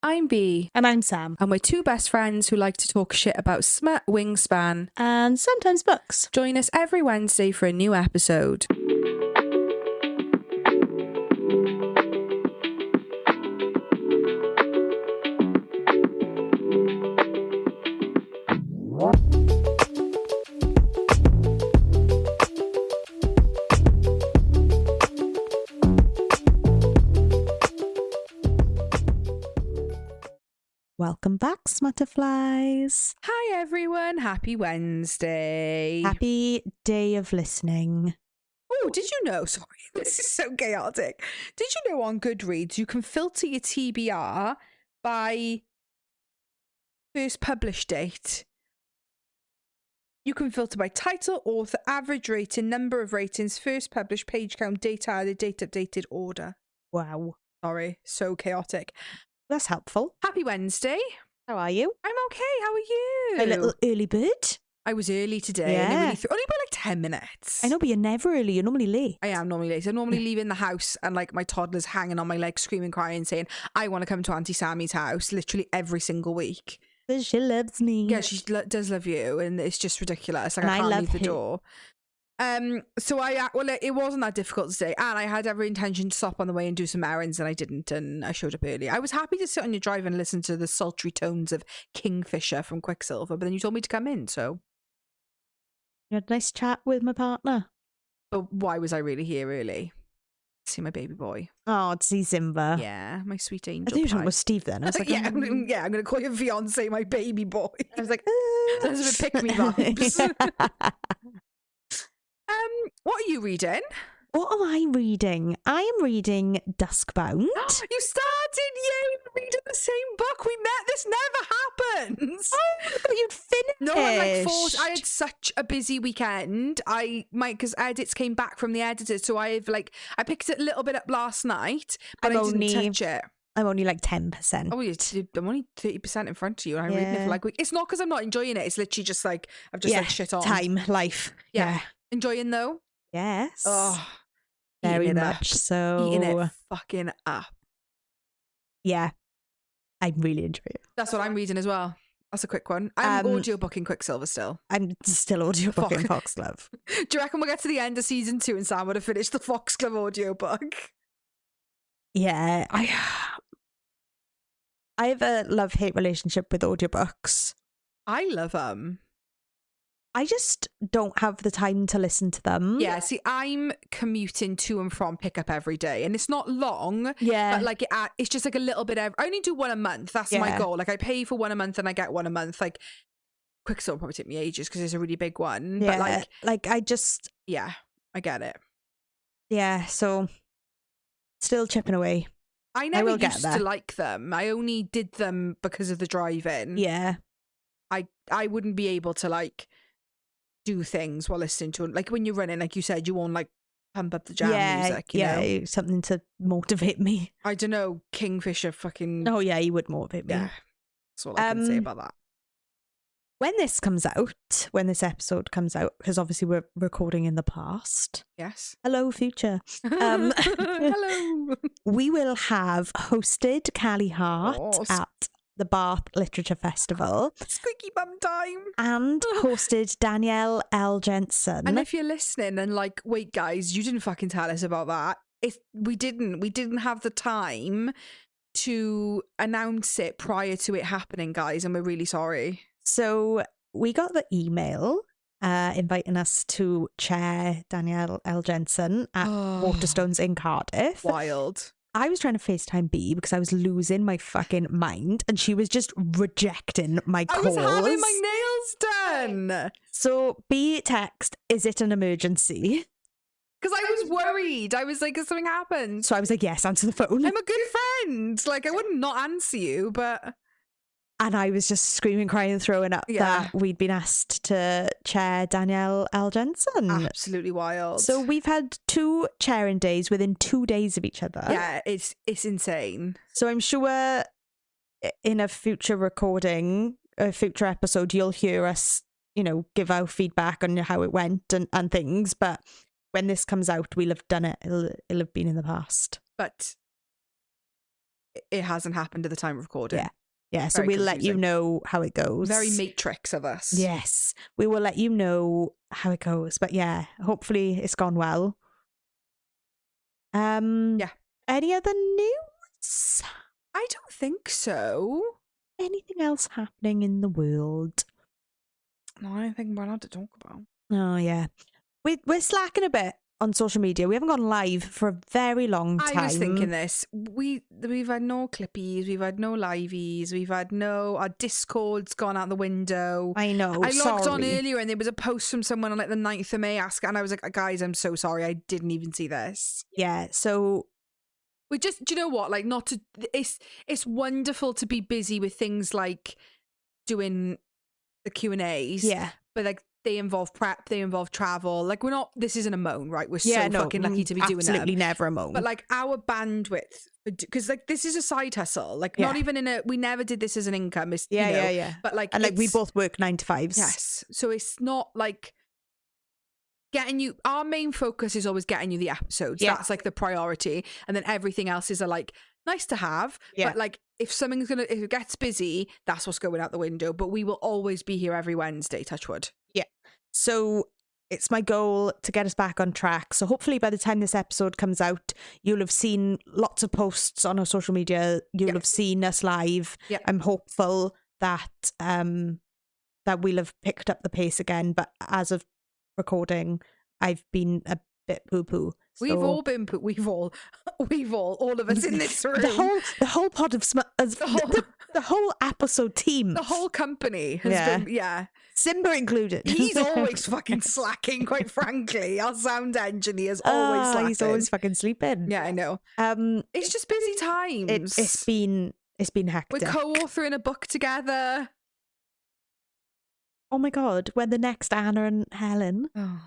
I'm Bea. And I'm Sam. And we're two best friends who like to talk shit about smut, wingspan, And sometimes books. Join us every Wednesday for a new episode. Welcome back, Smutterflies. Hi everyone, happy Wednesday. Happy day of listening. Oh, did you know, sorry, this is so chaotic. Did you know on Goodreads you can filter your TBR by first published date? You can filter by title, author, average rating, number of ratings, first published, page count, date added, date updated, order. Wow. Sorry, so chaotic. That's helpful. Happy Wednesday. How are you? I'm okay. How are you? A little early bird. I was early today. Yeah. And I really only by like 10 minutes. I know, but you're never early. You're normally late. I am normally late. I normally leave in the house and like my toddler's hanging on my leg, screaming, crying, saying, I want to come to Auntie Sammy's house literally every single week. Because she loves me. Yeah, she does love you. And it's just ridiculous. Like And I can't love leave the her. door. So it wasn't that difficult today, and I had every intention to stop on the way and do some errands, and I didn't, and I showed up early. I was happy to sit on your drive and listen to the sultry tones of Kingfisher from Quicksilver, but then you told me to come in, so. You had a nice chat with my partner. But why was I really here early? See my baby boy. Oh, to see Simba. Yeah, my sweet angel. I think you were talking pie. about Steve then. I was like, yeah, I'm gonna call your fiance my baby boy. I was like, That's a bit pick me vibes. What are you reading? What am I reading? I am reading Duskbound. You started, you reading the same book. We met. This never happens. Oh, I thought you'd finished. No, I'm like forced. I had such a busy weekend. Because edits came back from the editor, so I picked it a little bit up last night, but I didn't touch it. I'm only like 10%. Oh, I'm only 30% in front of you, and I'm reading it for like a week. It's not because I'm not enjoying it. It's literally just like I've just like shit on. Time, life. Yeah. Enjoying though? Yes. Oh, very much so. Eating it fucking up. Yeah. I really enjoy it. That's what I'm reading as well. That's a quick one. I'm audiobooking Quicksilver still. I'm still audiobooking Foxglove. Do you reckon we'll get to the end of season 2 and Sam would have finished the Foxglove audiobook? Yeah. I have a love-hate relationship with audiobooks. I love them. I just don't have the time to listen to them. Yeah, see, I'm commuting to and from pickup every day, and it's not long. Yeah. But like it's just like a little bit. I only do one a month. That's my goal. Like I pay for one a month and I get one a month. Like Quicksilver will probably take me ages because it's a really big one. Yeah. But like I just. Yeah, I get it. Yeah, so still chipping away. I never used to like them. I only did them because of the drive-in. Yeah. I wouldn't be able to like do things while listening to it. Like when you're running, like you said, you won't like pump up the jam music. You know? Something to motivate me. I don't know, Kingfisher fucking. Oh yeah, he would motivate me. Yeah, that's all I can say about that. When this episode comes out, because obviously we're recording in the past. Yes. Hello, future. Hello. We will have hosted Callie Hart at the Bath Literature Festival. Squeaky bum time. And hosted Danielle L. Jensen. And if you're listening and like, wait guys, you didn't fucking tell us about that. We didn't have the time to announce it prior to it happening, guys, and we're really sorry. So we got the email inviting us to chair Danielle L. Jensen at Waterstones in Cardiff. Wild. I was trying to FaceTime Bea because I was losing my fucking mind and she was just rejecting my calls. I was having my nails done. So Bea text, is it an emergency? Because I was worried. I was like, has something happened? So I was like, yes, answer the phone. I'm a good friend. Like, I wouldn't not answer you, but... And I was just screaming, crying, throwing up that we'd been asked to chair Danielle L. Jensen. Absolutely wild. So we've had 2 chairing days within 2 days of each other. Yeah, it's insane. So I'm sure in a future recording, a future episode, you'll hear us, give our feedback on how it went and things. But when this comes out, we'll have done it. It'll have been in the past. But it hasn't happened at the time of recording. Yeah. Yeah, so Very we'll let you confusing. know how it goes. Very Matrix of us. Yes, we will let you know how it goes. But yeah, hopefully it's gone well. Yeah. Any other news? I don't think so. Anything else happening in the world? No, I don't think we're allowed to talk about. Oh yeah, we're slacking a bit on social media. We haven't gone live for a very long time. I was thinking this. We've had no clippies, we've had no liveys, we've had no, our Discord's gone out the window. I know. I logged on sorry. earlier and there was a post from someone on like the 9th of May asking, and I was like, guys, I'm so sorry, I didn't even see this. Yeah, so We just, do you know what? Like, not to, it's wonderful to be busy with things like doing the Q&As. yeah. But like, they involve prep, they involve travel. Like, we're not, this isn't a moan, right? We're Yeah, so no, fucking lucky to be doing that. absolutely never a moment. But like, our bandwidth, because like, this is a side hustle. Like, Yeah. not even in a, we never did this as an income. It's, yeah, you know, yeah. But like, And like we it's- both work 9 to 5s. Yes. So it's not like getting you, our main focus is always getting you the episodes. Yeah. That's like the priority. And then everything else is a like, nice to have. Yeah. But like, if it gets busy, that's what's going out the window. But we will always be here every Wednesday, touch wood. So it's my goal to get us back on track. So hopefully by the time this episode comes out, you'll have seen lots of posts on our social media. You'll have seen us live. Yeah. I'm hopeful that that we'll have picked up the pace again. But as of recording, I've been a bit poo-poo. We've all been put. All of us in this room. the whole pod of the whole episode team, The whole company has been, Simba included. He's always fucking slacking, quite frankly. Our sound engineer's always slacking. He's always fucking sleeping. Yeah, I know. It's just busy times. It's been hectic. We're co-authoring a book together. Oh my god, when the next Anna and Helen. Oh.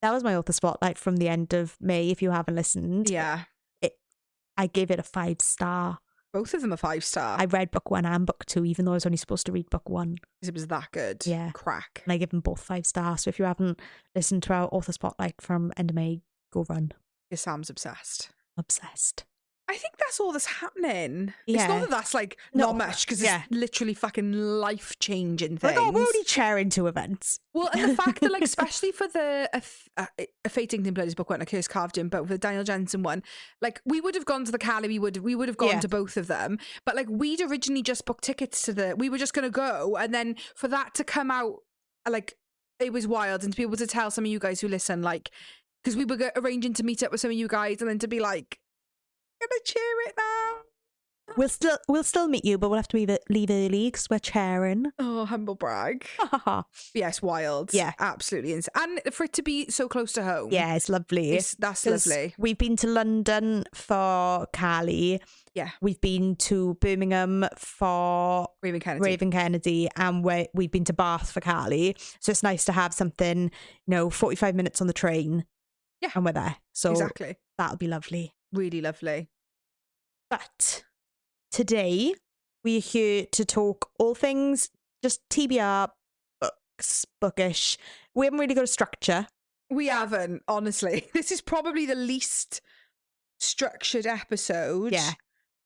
That was my author spotlight from the end of May, if you haven't listened. Yeah. I gave it a 5-star. Both of them are 5-star. I read book 1 and book 2, even though I was only supposed to read book 1. It was that good. Yeah. Crack. And I give them both 5 stars. So if you haven't listened to our author spotlight from end of May, go run. Yeah, Sam's obsessed. Obsessed. I think that's all that's happening. Yeah. It's not that that's like not much, because it's literally fucking life-changing things. Like, oh, we're already chairing 2 events. Well, and the fact that, like, especially for the A Fate Inked in Blood, his book went A Curse Carved In, but with the Daniel Jensen one, like, we would have gone to the Cali, we would have gone to both of them, but like, we'd originally just booked tickets to we were just going to go, and then for that to come out, like, it was wild, and to be able to tell some of you guys who listen, like, because we were arranging to meet up with some of you guys, and then to be like, gonna cheer it now. We'll still meet you, but we'll have to leave early because we're chairing. Oh, humble brag. Yes, wild. Yeah, absolutely insane. And for it to be so close to home. Yeah, it's lovely. That's lovely. We've been to London for Cali. Yeah. We've been to Birmingham for Raven Kennedy, and we've been to Bath for Cali. So it's nice to have something, 45 minutes on the train. Yeah. And we're there. So exactly. That'll be lovely. Really lovely. But today we're here to talk all things just TBR, bookish. We haven't really got a structure. We haven't, honestly. This is probably the least structured episode. Yeah.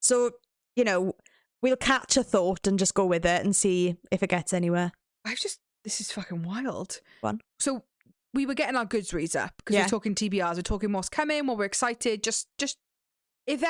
So, we'll catch a thought and just go with it and see if it gets anywhere. This is fucking wild. One. So we were getting our goods reads up because we're talking TBRs, we're talking what's coming, what we're excited. Just if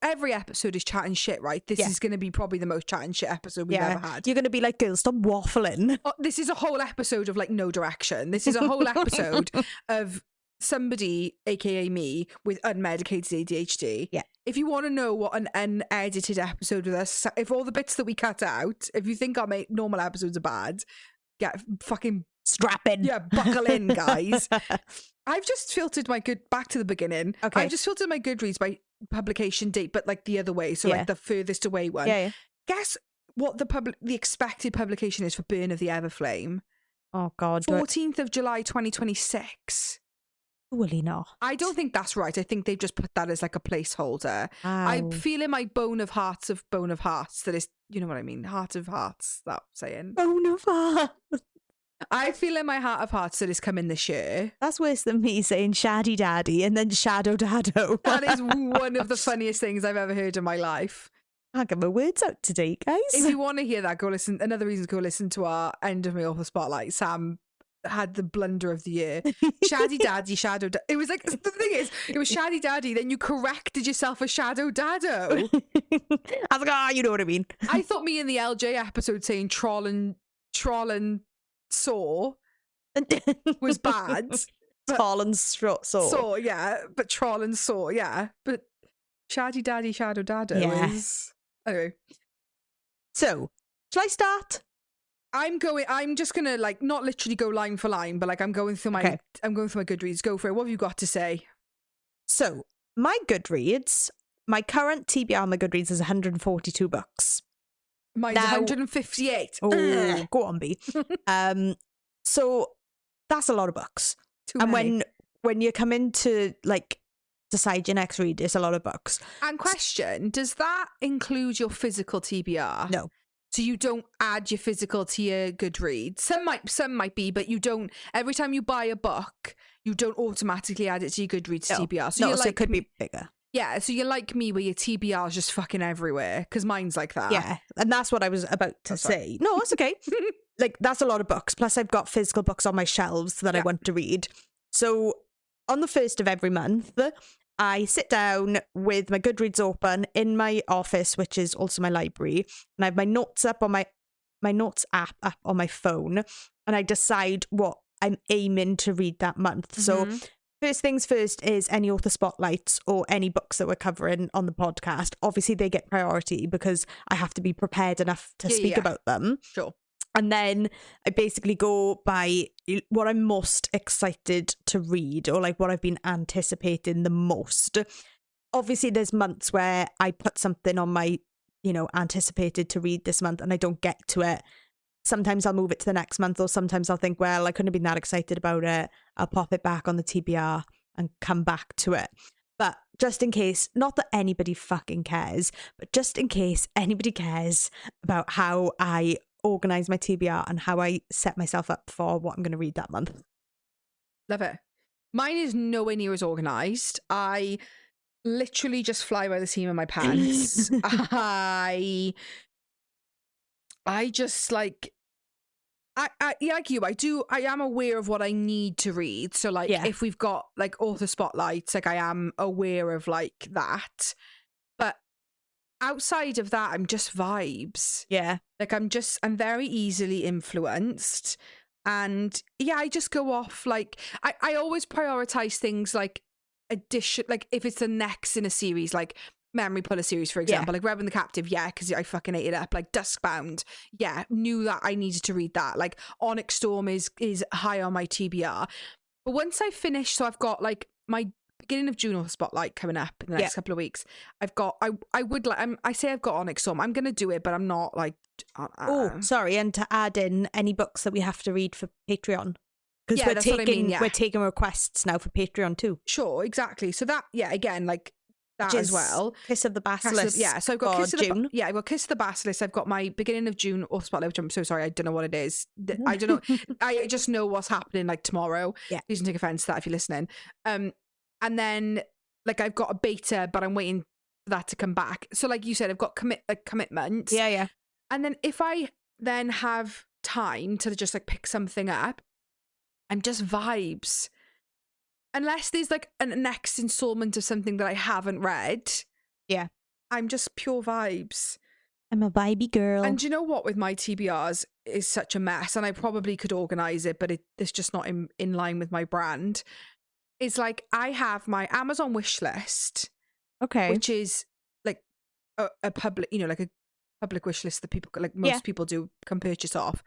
every episode is chatting shit, right? This is going to be probably the most chatting shit episode we've ever had. You're going to be like, girl, stop waffling. Oh, this is a whole episode of like no direction. This is a whole episode of somebody, aka me, with unmedicated ADHD. Yeah. If you want to know what an unedited episode with us, if all the bits that we cut out, if you think our normal episodes are bad, get fucking strap in. Yeah, buckle in, guys. I've just filtered back to the beginning. Okay. I've just filtered my Goodreads by publication date, but like the other way. So like the furthest away one. Yeah. Guess what the expected publication is for Burn of the Everflame? Oh God. 14th of July 2026. Surely not. I don't think that's right. I think they've just put that as like a placeholder. Wow. I feel in my bone of hearts that is, you know what I mean? Heart of hearts, that saying. Bone of hearts. I feel in my heart of hearts that it's coming this year. That's worse than me saying Shaddy Daddy and then Shadow Dado. That is one of the funniest things I've ever heard in my life. I get my words out today, guys. If you want to hear that, go listen. Another reason to go listen to our End of Me Author Spotlight. Sam had the blunder of the year. Shaddy Daddy, Shadow It was like, the thing is, it was Shaddy Daddy, then you corrected yourself as Shadow Dado. I was like, you know what I mean. I thought me in the LJ episode saying Troll and Saw was bad. Tall and Saw. Saw, yeah. But Troll and Saw, yeah. But Shaddy Daddy, Shadow Dado is... Anyway. So, shall I start? I'm just gonna like not literally go line for line, but like I'm going through my Goodreads. Go for it. What have you got to say? So my Goodreads, my current TBR on my Goodreads is 142 books. Mine's 158. Oh, go on, B. So that's a lot of books. Too many. when you come in to like decide your next read, it's a lot of books. And question, does that include your physical TBR? No. So you don't add your physical to your Goodreads. Some might be, but you don't. Every time you buy a book, you don't automatically add it to your Goodreads TBR. So so it could be bigger. Yeah, so you're like me where your TBR is just fucking everywhere, because mine's like that. Yeah, and that's what I was about to say. No, it's okay. Like, that's a lot of books. Plus, I've got physical books on my shelves that I want to read. So on the 1st of every month, I sit down with my Goodreads open in my office, which is also my library, and I have my notes up on my notes app up on my phone, and I decide what I'm aiming to read that month. So first things first is any author spotlights or any books that we're covering on the podcast. Obviously, they get priority because I have to be prepared enough to speak about them. Sure. And then I basically go by what I'm most excited to read, or like what I've been anticipating the most. Obviously, there's months where I put something on my, anticipated to read this month and I don't get to it. Sometimes I'll move it to the next month, or sometimes I'll think, well, I couldn't have been that excited about it. I'll pop it back on the TBR and come back to it. But just in case, not that anybody fucking cares, but just in case anybody cares about how I organize my TBR and how I set myself up for what I'm going to read that month. Love it. Mine is nowhere near as organized. I literally just fly by the seam of my pants. I just like, I like you. I am aware of what I need to read. So like, if we've got like author spotlights, like I am aware of like that. But outside of that, I'm just vibes. Yeah. Like I'm very easily influenced. And I just go off like, I always prioritize things like addition, like if it's the next in a series, like Memory Puller series, for example, like Reb and the Captive, because I fucking ate it up. Like Duskbound, knew that I needed to read that. Like Onyx Storm is high on my TBR. But once I finish, so I've got like my beginning of June author spotlight coming up in the next couple of weeks. I've got I say I've got Onyx Storm. I'm gonna do it, but I'm not like sorry, and to add in any books that we have to read for Patreon, because we're taking requests now for Patreon too. Sure, exactly. So that again, like that as well. Kiss of the Basilisk. So I've got Kiss of June. I've got Kiss of the Basilisk. I've got my beginning of June author spotlight, which I'm so sorry, I don't know what it is. I don't know. I just know what's happening like tomorrow. Yeah, please don't take offense to that if you're listening. And then like I've got a beta, but I'm waiting for that to come back. So like you said, I've got commitments. Yeah. And then if I then have time to just like pick something up, I'm just vibes. Unless there's like a next installment of something that I haven't read. Yeah. I'm just pure vibes. I'm a vibey girl. And you know what, with my TBRs is such a mess, and I probably could organize it, but it's just not in line with my brand. It's like I have my Amazon wish list, which is like a public, like a public wish list that people, like most people do, can purchase off.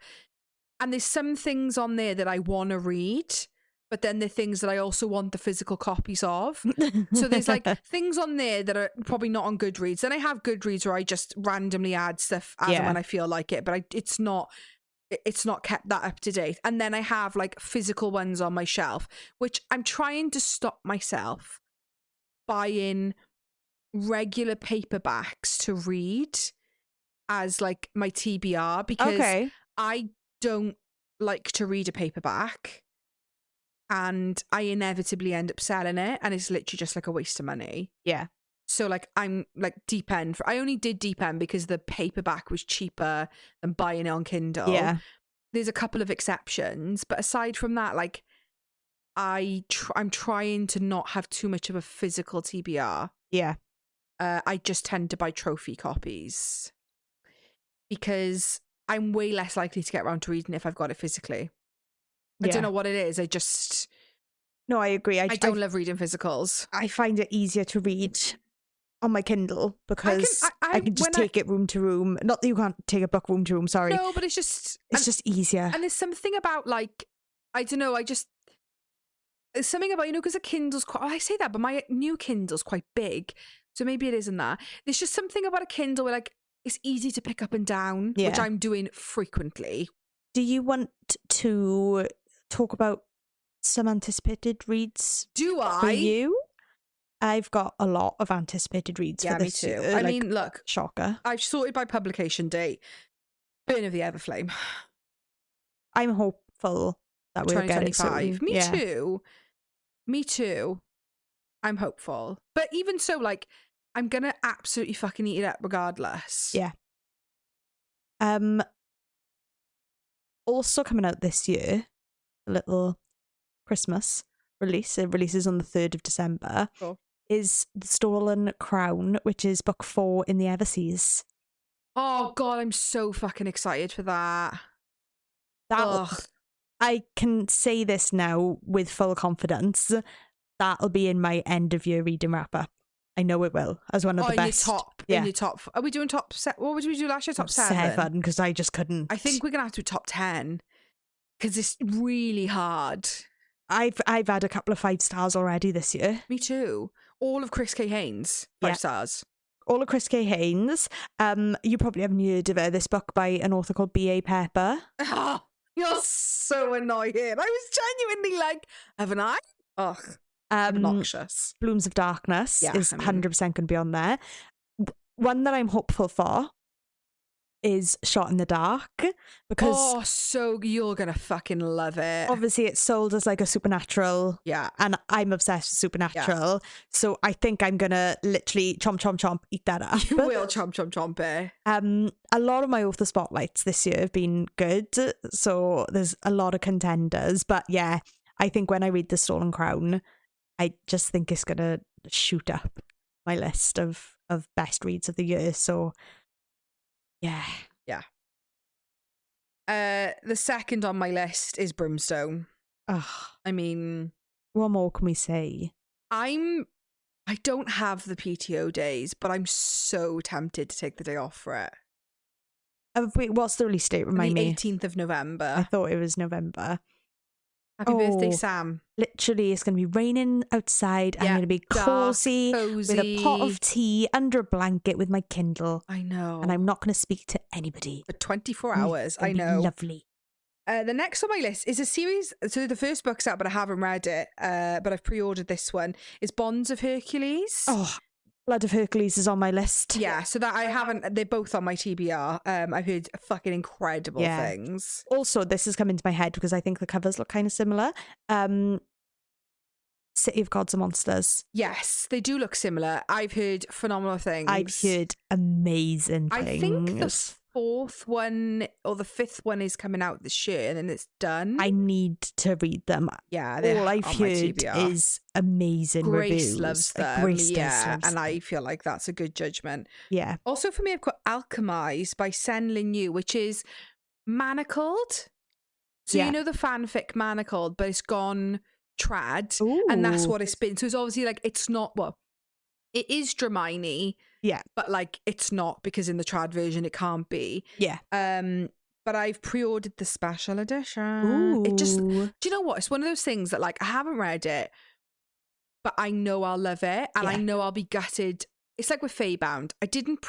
And there's some things on there that I want to read, but then there are things that I also want the physical copies of. So there's like things on there that are probably not on Goodreads. Then I have Goodreads where I just randomly add stuff as and when I feel like it, but it's not kept that up to date. And then I have like physical ones on my shelf, which I'm trying to stop myself buying regular paperbacks to read as like my TBR, because I don't like to read a paperback and I inevitably end up selling it and it's literally just like a waste of money. Yeah. So like I'm like Deep End. I only did Deep End because the paperback was cheaper than buying it on Kindle. Yeah. There's a couple of exceptions, but aside from that, like I'm trying to not have too much of a physical TBR. Yeah. I just tend to buy trophy copies because I'm way less likely to get around to reading it if I've got it physically. I don't know what it is. No, I agree. I don't love reading physicals. I find it easier to read on my Kindle because I can just take it room to room. Not that you can't take a book room to room, sorry. No, but it's just easier. And there's something about like, I don't know, there's something about, because a Kindle's quite, I say that, but my new Kindle's quite big. So maybe it isn't that. There's just something about a Kindle where like, it's easy to pick up and down, which I'm doing frequently. Do you want to talk about some anticipated reads? For you? I've got a lot of anticipated reads for this. Yeah, me too. I mean, look. Shocker. I've sorted by publication date. Burn of the Everflame. I'm hopeful that we'll get it soon. Me too. I'm hopeful. But even so, like, I'm going to absolutely fucking eat it up regardless. Yeah. Also coming out this year, a little Christmas release. It releases on the 3rd of December. Cool. Is The Stolen Crown, which is book 4 in the Everseas. Oh, God, I'm so fucking excited for that. I can say this now with full confidence. That'll be in my end of year reading wrap up. I know it will, as one of the best. In your top. Are we doing top set? What did we do last year? Top 7? 7, because I just couldn't. I think we're going to have to do top 10, because it's really hard. I've had a couple of 5 stars already this year. Me too. All of Chris K. Haynes, 5 stars. All of Chris K. Haynes. You probably haven't heard of it. This book by an author called B.A. Pepper. Oh, you're so annoying. I was genuinely like, haven't I? Ugh. Obnoxious. Blooms of Darkness is 100% going to be on there. One that I'm hopeful for is Shot in the Dark, because so you're gonna fucking love it. Obviously it's sold as like a supernatural, and I'm obsessed with supernatural, so I think I'm gonna literally chomp eat that up. You will chomp it. A lot of my author spotlights this year have been good, so there's a lot of contenders, but yeah, I think when I read The Stolen Crown, I just think it's gonna shoot up my list of best reads of the year. So yeah. The second on my list is Brimstone. I mean, what more can we say? I don't have the PTO days, but I'm so tempted to take the day off for it. Wait, what's the release date? Remind me. 18th of November. I thought it was November. Happy birthday, Sam. Literally, it's going to be raining outside. I'm going to be cozy with a pot of tea under a blanket with my Kindle. I know. And I'm not going to speak to anybody. For 24 hours. I know. Lovely. The next on my list is a series. So the first book's out, but I haven't read it. But I've pre-ordered this one. It's Bonds of Hercules. Oh, Blood of Hercules is on my list. Yeah, so that I haven't. They're both on my TBR. I've heard fucking incredible things. Also, this has come into my head because I think the covers look kind of similar. City of Gods and Monsters. Yes, they do look similar. I've heard phenomenal things. I've heard amazing things. I think the 4th one or the 5th one is coming out this year and then it's done. I need to read them. Yeah, all I've heard is amazing Grace reviews. Loves them. Grace loves them. I feel like that's a good judgment. Yeah. Also for me, I've got Alchemized by Sen Lin Yu, which is manacled. So you know the fanfic manacled, but it's gone trad. Ooh. And that's what it's been. So it's obviously like, it's not, well, it is Dramini. Yeah. But like it's not, because in the trad version it can't be. Yeah. But I've pre-ordered the special edition. Ooh. It just, do you know what? It's one of those things that like I haven't read it, but I know I'll love it and I know I'll be gutted. It's like with Feybound. I didn't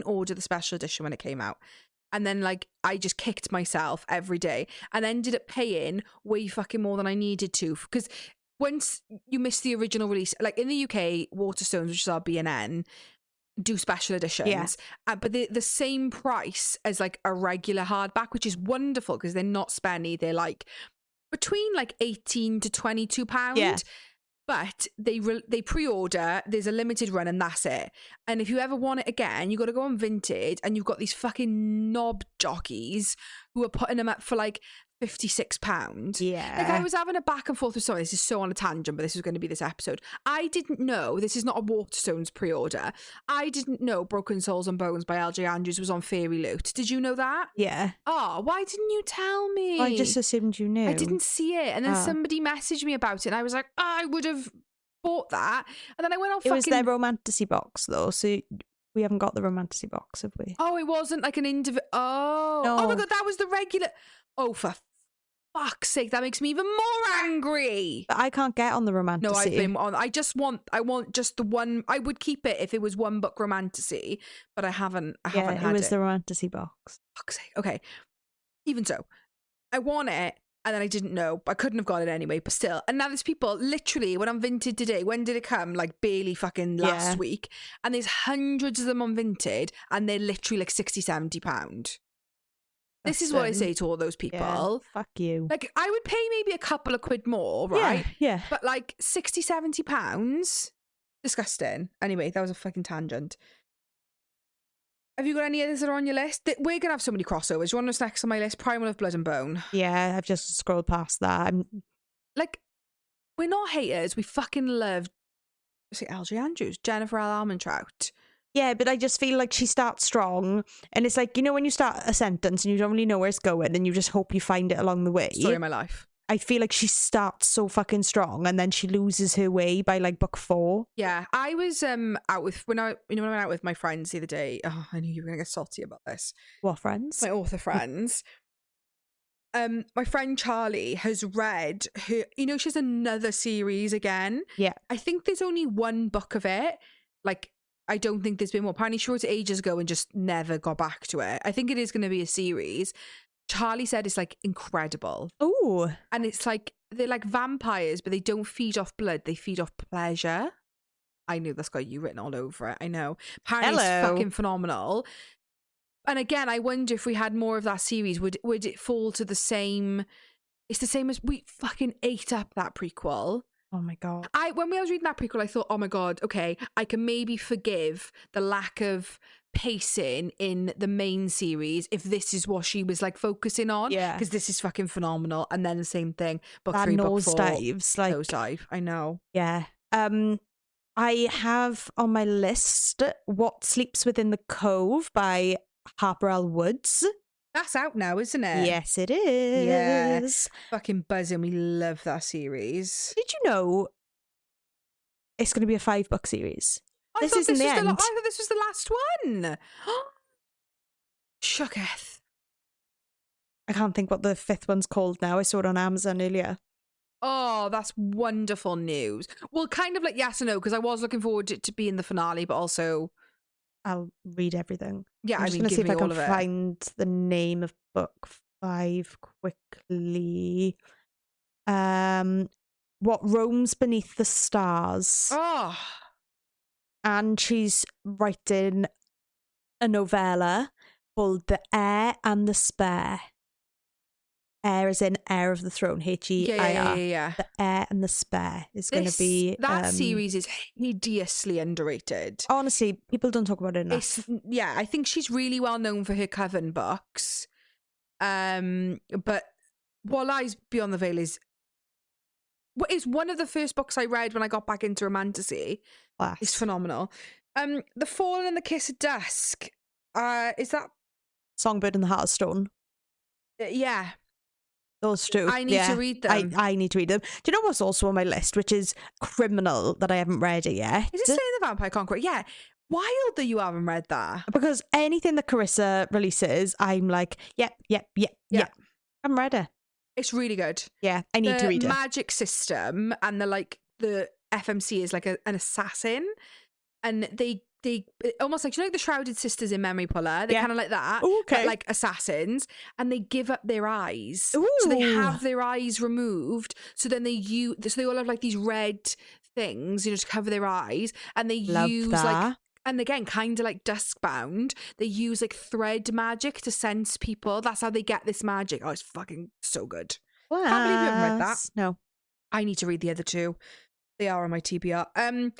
order the special edition when it came out. And then like I just kicked myself every day and ended up paying way fucking more than I needed to, because once you miss the original release, like in the UK, Waterstones, which is our B&N, do special editions, but the same price as like a regular hardback, which is wonderful because they're not spenny. They're like between like £18 to £22. Yeah. But they pre-order, there's a limited run and that's it. And if you ever want it again, you got to go on Vinted, and you've got these fucking knob jockeys who are putting them up for like £56. Yeah. Like I was having a back and forth with someone. This is so on a tangent, but this is going to be this episode. I didn't know, this is not a Waterstones pre-order. I didn't know Broken Souls and Bones by LJ Andrews was on Fairy Loot. Did you know that? Yeah. Oh, why didn't you tell me? I just assumed you knew. I didn't see it. And then somebody messaged me about it, and I was like, I would have bought that. And then I went on It was their Romantasy box, though, so we haven't got the Romantasy box, have we? Oh, it wasn't like an individual. Oh. No. Oh my God, that was the regular. Oh, for fuck's sake, that makes me even more angry. But I can't get on the Romantasy. No, I've been on. I want just the one. I would keep it if it was one book Romantasy, but I haven't had it. It was the Romantasy box. Fuck's sake. Okay. Even so, I want it, and then I didn't know. I couldn't have got it anyway, but still. And now there's people literally, when I'm Vinted today, when did it come? Like barely fucking last week. And there's hundreds of them on Vinted, and they're literally like £60, £70. This is what I say to all those people. Yeah, fuck you. Like, I would pay maybe a couple of quid more, right? Yeah. But like £60, £70? Disgusting. Anyway, that was a fucking tangent. Have you got any others that are on your list? We're going to have so many crossovers. You want what's next on my list? Primal of Blood and Bone. Yeah, I've just scrolled past that. Like, we're not haters. We fucking love, say, LJ Andrews, Jennifer L. Almondtrout. Yeah, but I just feel like she starts strong. And it's like, you know, when you start a sentence and you don't really know where it's going and you just hope you find it along the way. Story of my life. I feel like she starts so fucking strong and then she loses her way by like book 4. Yeah, I was out with when I went out with my friends the other day. Oh, I knew you were gonna get salty about this. What friends? My author friends. My friend Charlie has read her. You know, she has another series again. Yeah, I think there's only one book of it. Like, I don't think there's been more. Apparently, she wrote it ages ago and just never got back to it. I think it is going to be a series. Charlie said it's like incredible. Oh. And it's like, they're like vampires, but they don't feed off blood. They feed off pleasure. I knew that's got you written all over it. I know. Apparently it's fucking phenomenal. And again, I wonder if we had more of that series, would it fall to the same? It's the same as we fucking ate up that prequel. Oh my God. When I was reading that prequel, I thought, oh my God, okay, I can maybe forgive the lack of pacing in the main series if this is what she was like focusing on. Yeah. Because this is fucking phenomenal. And then the same thing, book 3, book 4. Nosedives. Like, nosedive, I know. Yeah. I have on my list What Sleeps Within the Cove by Harper L. Woods. That's out now, isn't it? Yes, it is. Yeah. Fucking buzzing. We love that series. Did you know it's going to be a 5-book series? I This isn't the end. I thought this was the last one. Shooketh. I can't think what the 5th one's called now. I saw it on Amazon earlier. Oh, that's wonderful news. Well, kind of like yes and no, because I was looking forward to it to be in the finale, but also I'll read everything. Yeah, I'm just going to see if I can find the name of book 5 quickly. What Roams Beneath the Stars. Oh. And she's writing a novella called The Heir and the Spare. Heir as in Heir of the Throne, H-E-I-R. Yeah. The Heir and the Spare is going to be... That series is hideously underrated. Honestly, people don't talk about it enough. I think she's really well known for her Coven books. But What Lies Beyond the Veil is one of the first books I read when I got back into romantasy. Class. It's phenomenal. The Fallen and the Kiss of Dusk. Is that Songbird and the Heart of Stone? Yeah. Those two. I need to read them. I need to read them. Do you know what's also on my list, which is Criminal, that I haven't read it yet? Is it Slay the Vampire Conqueror? Yeah. Wild that you haven't read that. Because anything that Carissa releases, I'm like, yep. I haven't read it. It's really good. Yeah, I need to read it. The magic system and the FMC is like an assassin, and they almost like, you know, like the Shrouded Sisters in Memory Puller. They're kind of like that, but like assassins, and they give up their eyes. Ooh. So they have their eyes removed. So then so they all have like these red things, you know, to cover their eyes, and they use like And again, kind of like Duskbound, they use like thread magic to sense people. That's how they get this magic. Oh, it's fucking so good. Can't believe you haven't read that. No. I need to read the other two. They are on my TBR.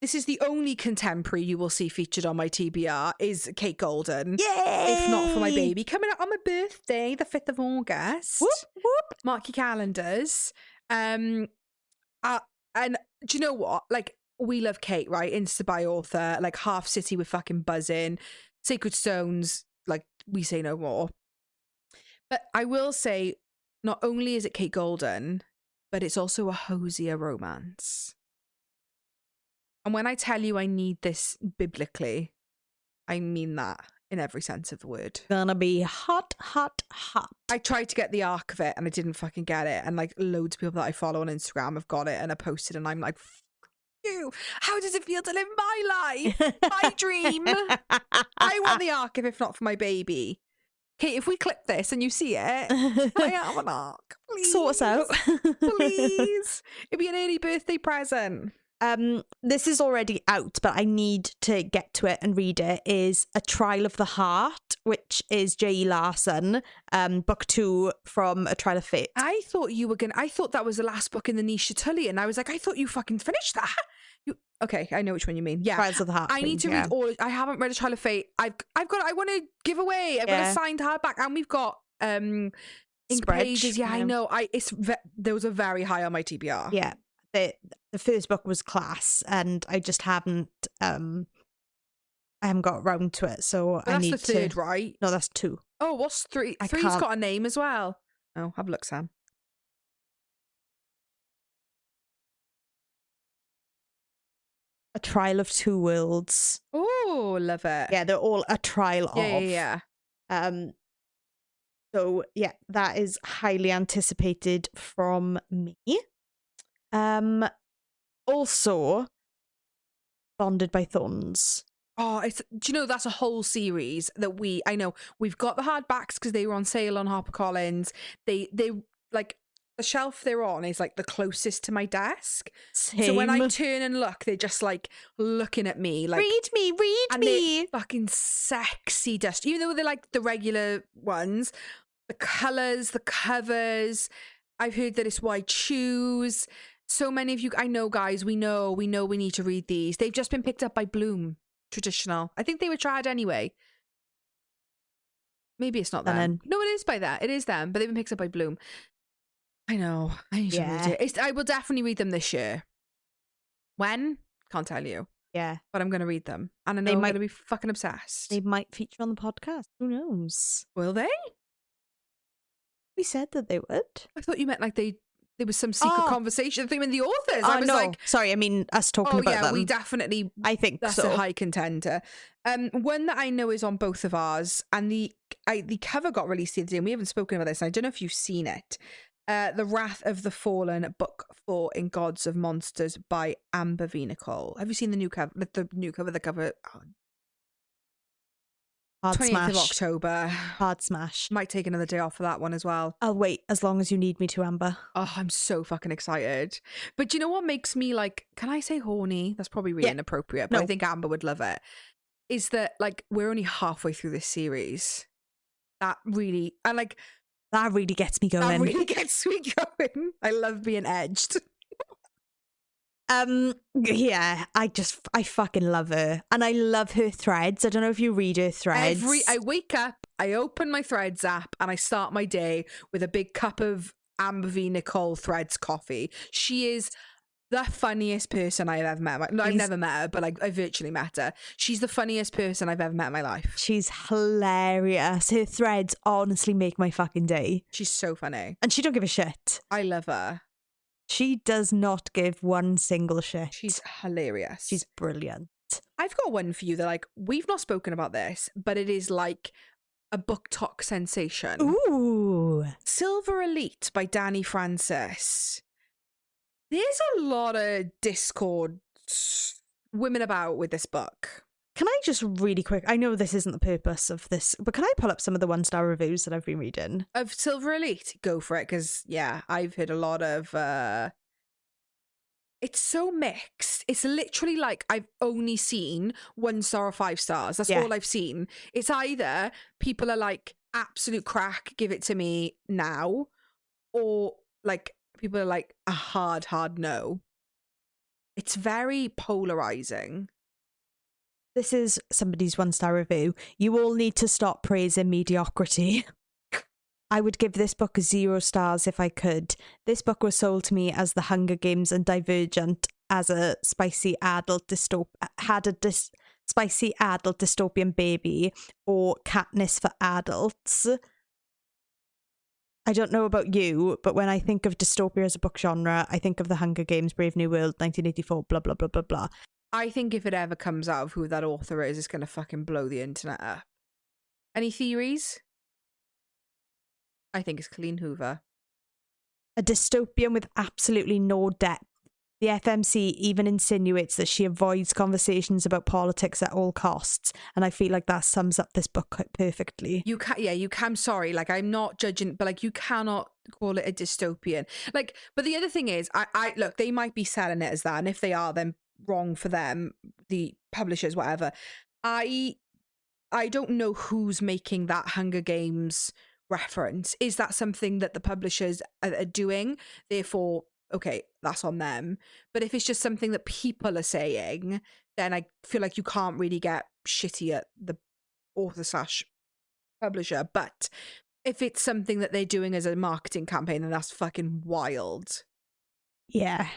This is the only contemporary you will see featured on my TBR is Kate Golden. Yay! If not for my baby. Coming up on my birthday, the 5th of August. Whoop, whoop. Mark your calendars. And do you know what? Like, we love Kate, right? Insta by author, like Half City with fucking buzzing. Sacred Stones, like, we say no more. But I will say, not only is it Kate Golden, but it's also a Hosier romance. And when I tell you I need this biblically, I mean that in every sense of the word. Gonna be hot, hot, hot. I tried to get the arc of it and I didn't fucking get it. And like loads of people that I follow on Instagram have got it and are posted and I'm like, fuck you. How does it feel to live my life? My dream. I want the arc if not for my baby. Kate, if we clip this and you see it, I have an arc. Please. Sort us out. Please. It'd be an early birthday present. This is already out, but I need to get to it and read it, is A Trial of the Heart, which is J.E. Larson, book 2 from A Trial of Fate. I thought that was the last book in the Nisha Tully, and I was like, I thought you fucking finished that. Okay, I know which one you mean. Yeah. Trials of the Heart. I need to read all. I haven't read A Trial of Fate. I want to give away. I've got a signed hardback, and we've got ink pages. Yeah, I know. There was a very high on my TBR. Yeah. The first book was class, and I just haven't got around to it, so I need to. That's the third, right? No, that's 2. Oh, what's 3? 3's got a name as well. Oh, have a look, Sam. A Trial of Two Worlds. Oh, love it. Yeah, they're all a trial of. Yeah. So yeah, that is highly anticipated from me. Also, Bonded by Thorns. Oh, do you know that's a whole series that I know we've got the hardbacks because they were on sale on HarperCollins. They like the shelf they're on is like the closest to my desk. Same. So when I turn and look, they're just like looking at me like read me. Fucking sexy dust. Even though they're like the regular ones, the colours, the covers. I've heard that it's why choose. So many of you, I know, guys, we know we need to read these. They've just been picked up by Bloom, traditional. I think they were tried anyway. Maybe it's not them. No, it is by that. It is them, but they've been picked up by Bloom. I know. I need to read it. I will definitely read them this year. When? Can't tell you. Yeah. But I'm going to read them. And I know I'm going to be fucking obsessed. They might feature on the podcast. Who knows? Will they? We said that they would. I thought you meant like there was some secret conversation between the authors. I was like, sorry, I mean us talking about them. We definitely. I think that's a high contender. One that I know is on both of ours, and the cover got released the other day, and we haven't spoken about this. And I don't know if you've seen it. The Wrath of the Fallen, Book 4 in Gods of Monsters by Amber V. Nicole. Have you seen the new cover? The cover. Hard 20th smash. of October. Hard smash. Might take another day off for that one as well. I'll wait as long as you need me to, Amber. Oh, I'm so fucking excited. But do you know what makes me like, can I say horny? That's probably really inappropriate, but I think Amber would love it. Is that like, we're only halfway through this series. That really gets me going. That really gets me going. I love being edged. Yeah, I fucking love her, and I love her threads. I don't know if you read her threads. I wake up, I open my Threads app, and I start my day with a big cup of Amber V. Nicole Threads coffee. She is the funniest person I've ever met. I've never met her, but I virtually met her. She's the funniest person I've ever met in my life. She's hilarious. Her threads honestly make my fucking day. She's so funny, and she don't give a shit. I love her. She does not give one single shit. She's hilarious. She's brilliant. I've got one for you that, like, we've not spoken about this, but it is like a book talk sensation. Ooh. Silver Elite by Danny Francis. There's a lot of Discord women about with this book. Can I just really quick, I know this isn't the purpose of this, but can I pull up some of the 1-star reviews that I've been reading? Of Silver Elite? Go for it, because, yeah, I've heard a lot of it's so mixed. It's literally like I've only seen 1 star or 5 stars. That's Yeah. all I've seen. It's either people are like, absolute crack, give it to me now, or like people are like a hard no. It's very polarizing. This is somebody's 1-star review. You all need to stop praising mediocrity. I would give this book 0 stars if I could. This book was sold to me as The Hunger Games and Divergent as a spicy adult spicy adult dystopian baby, or Katniss for adults. I don't know about you, but when I think of dystopia as a book genre, I think of The Hunger Games, Brave New World, 1984, blah, blah, blah, blah, blah. I think if it ever comes out of who that author is, it's going to fucking blow the internet up. Any theories? I think it's Colleen Hoover. A dystopian with absolutely no depth. The FMC even insinuates that she avoids conversations about politics at all costs, and I feel like that sums up this book quite perfectly. You can, yeah, you can. I'm sorry, like I'm not judging, but like you cannot call it a dystopian. Like, but the other thing is, I look, they might be selling it as that, and if they are, then wrong for them, the publishers, whatever. I don't know who's making that Hunger Games reference. Is that something that the publishers are doing? Therefore, okay, that's on them. But if it's just something that people are saying, then I feel like you can't really get shitty at the author / publisher. But if it's something that they're doing as a marketing campaign, then that's fucking wild. Yeah.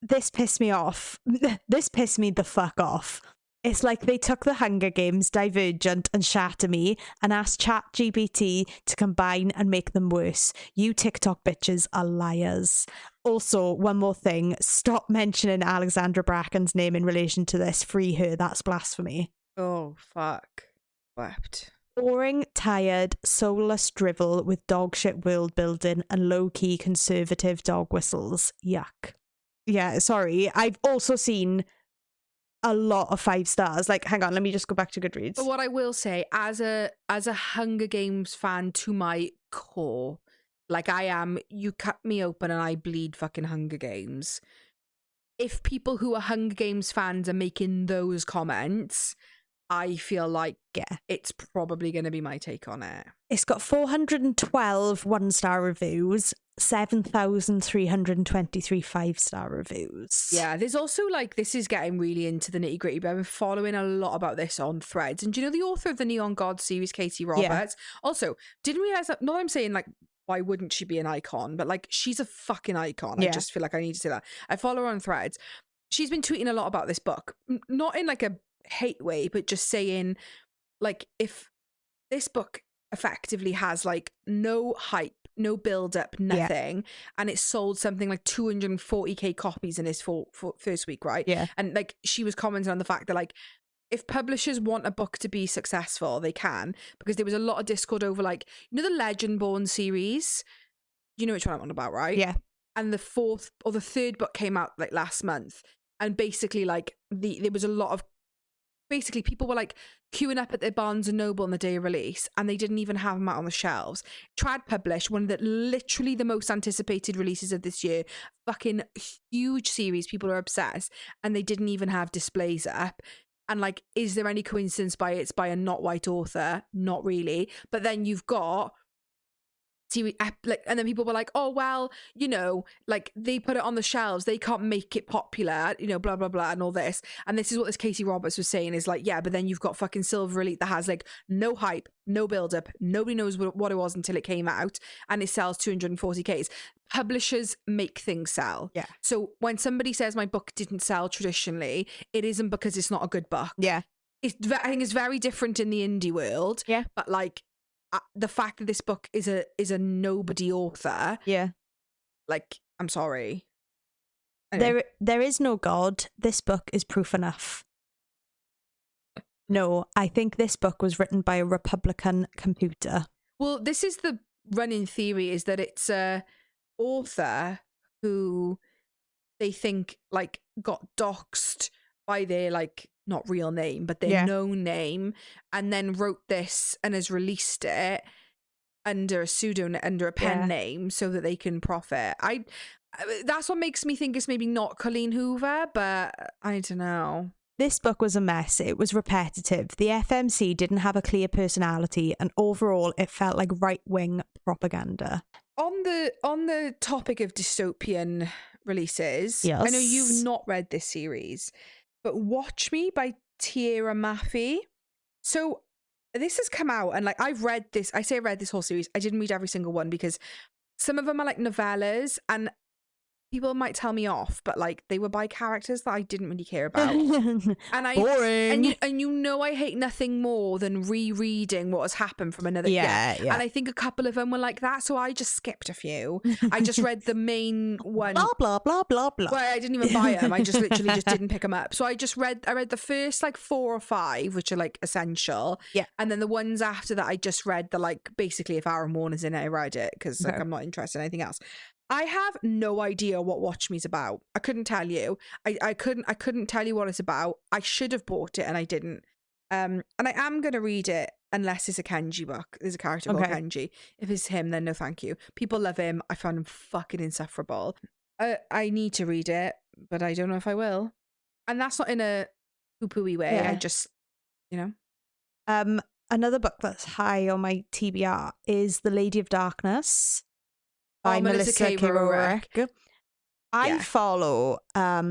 This pissed me off. This pissed me the fuck off. It's like they took The Hunger Games, Divergent, and Shatter Me and asked ChatGPT to combine and make them worse. You TikTok bitches are liars. Also, one more thing. Stop mentioning Alexandra Bracken's name in relation to this. Free her. That's blasphemy. Oh, fuck. Wept. Boring, tired, soulless drivel with dogshit world building and low-key conservative dog whistles. Yuck. Yeah, sorry. I've also seen a lot of 5 stars. Like, hang on, let me just go back to Goodreads. But what I will say, as a Hunger Games fan to my core, like I am, you cut me open and I bleed fucking Hunger Games. If people who are Hunger Games fans are making those comments, I feel like it's probably going to be my take on it. It's got 412 1-star reviews, 7,323 5-star reviews. Yeah, there's also like, this is getting really into the nitty gritty, but I've been following a lot about this on Threads. And do you know the author of the Neon God series, Katie Roberts? Yeah. Also, didn't realize that, not I'm saying like, why wouldn't she be an icon? But like, she's a fucking icon. Yeah. I just feel like I need to say that. I follow her on Threads. She's been tweeting a lot about this book, not in like a hate way, but just saying like, if this book effectively has like no hype, no build up, nothing, and it sold something like 240k copies in its first week, right? Yeah. And like, she was commenting on the fact that like, if publishers want a book to be successful, they can, because there was a lot of discord over like, you know, the Legendborn series, you know which one I'm on about, right? Yeah. And the 4th or the 3rd book came out like last month, and basically like there was a lot of, basically people were like queuing up at their Barnes and Noble on the day of release, and they didn't even have them out on the shelves. Trad published one of the literally the most anticipated releases of this year, fucking huge series, people are obsessed, and they didn't even have displays up. And like, is there any coincidence by it's by a not white author? Not really. But then you've got like, and then people were like, oh well, you know, like they put it on the shelves, they can't make it popular, you know, blah blah blah, and all this. And this is what this Katie Roberts was saying, is like, yeah, but then you've got fucking Silver Elite that has like no hype, no build up, nobody knows what it was until it came out, and it sells 240k. Publishers make things sell. Yeah. So when somebody says my book didn't sell traditionally, it isn't because it's not a good book. Yeah. I think it's very different in the indie world. Yeah. But like, the fact that this book is a nobody author, like, I'm sorry. Anyway. There is no God. This book is proof enough. No, I think this book was written by a Republican computer. Well, this is the running theory, is that it's a author who they think like got doxed by their like not real name, but their known name, and then wrote this and has released it under a pseudonym, under a pen name, so that they can profit. That's what makes me think it's maybe not Colleen Hoover, but I don't know. This book was a mess. It was repetitive. The FMC didn't have a clear personality, and overall, it felt like right-wing propaganda. On the topic of dystopian releases, Yes. I know you've not read this series, but Watch Me by Tierra Maffei. So this has come out, and like I've read this. I say I read this whole series. I didn't read every single one because some of them are like novellas, and people might tell me off, but like they were by characters that I didn't really care about. And Boring. And you know I hate nothing more than rereading what has happened from another. Yeah. And I think a couple of them were like that, so I just skipped a few. I just read the main one. Blah blah blah blah blah. Well, I didn't even buy them. I just literally just didn't pick them up. So I read the first like 4 or 5, which are like essential. Yeah. And then the ones after that, I just read the like basically if Aaron Warner's in it, I read it because like Okay. I'm not interested in anything else. I have no idea what Watch Me's about. I couldn't tell you. I couldn't tell you what it's about. I should have bought it and I didn't. And I am gonna read it unless it's a Kenji book. There's a character called Kenji. If it's him, then no thank you. People love him. I found him fucking insufferable. I need to read it, but I don't know if I will. And that's not in a poo-pooey way. Yeah. I just, you know. Another book that's high on my TBR is The Lady of Darkness by Melissa K. Rorick. I follow a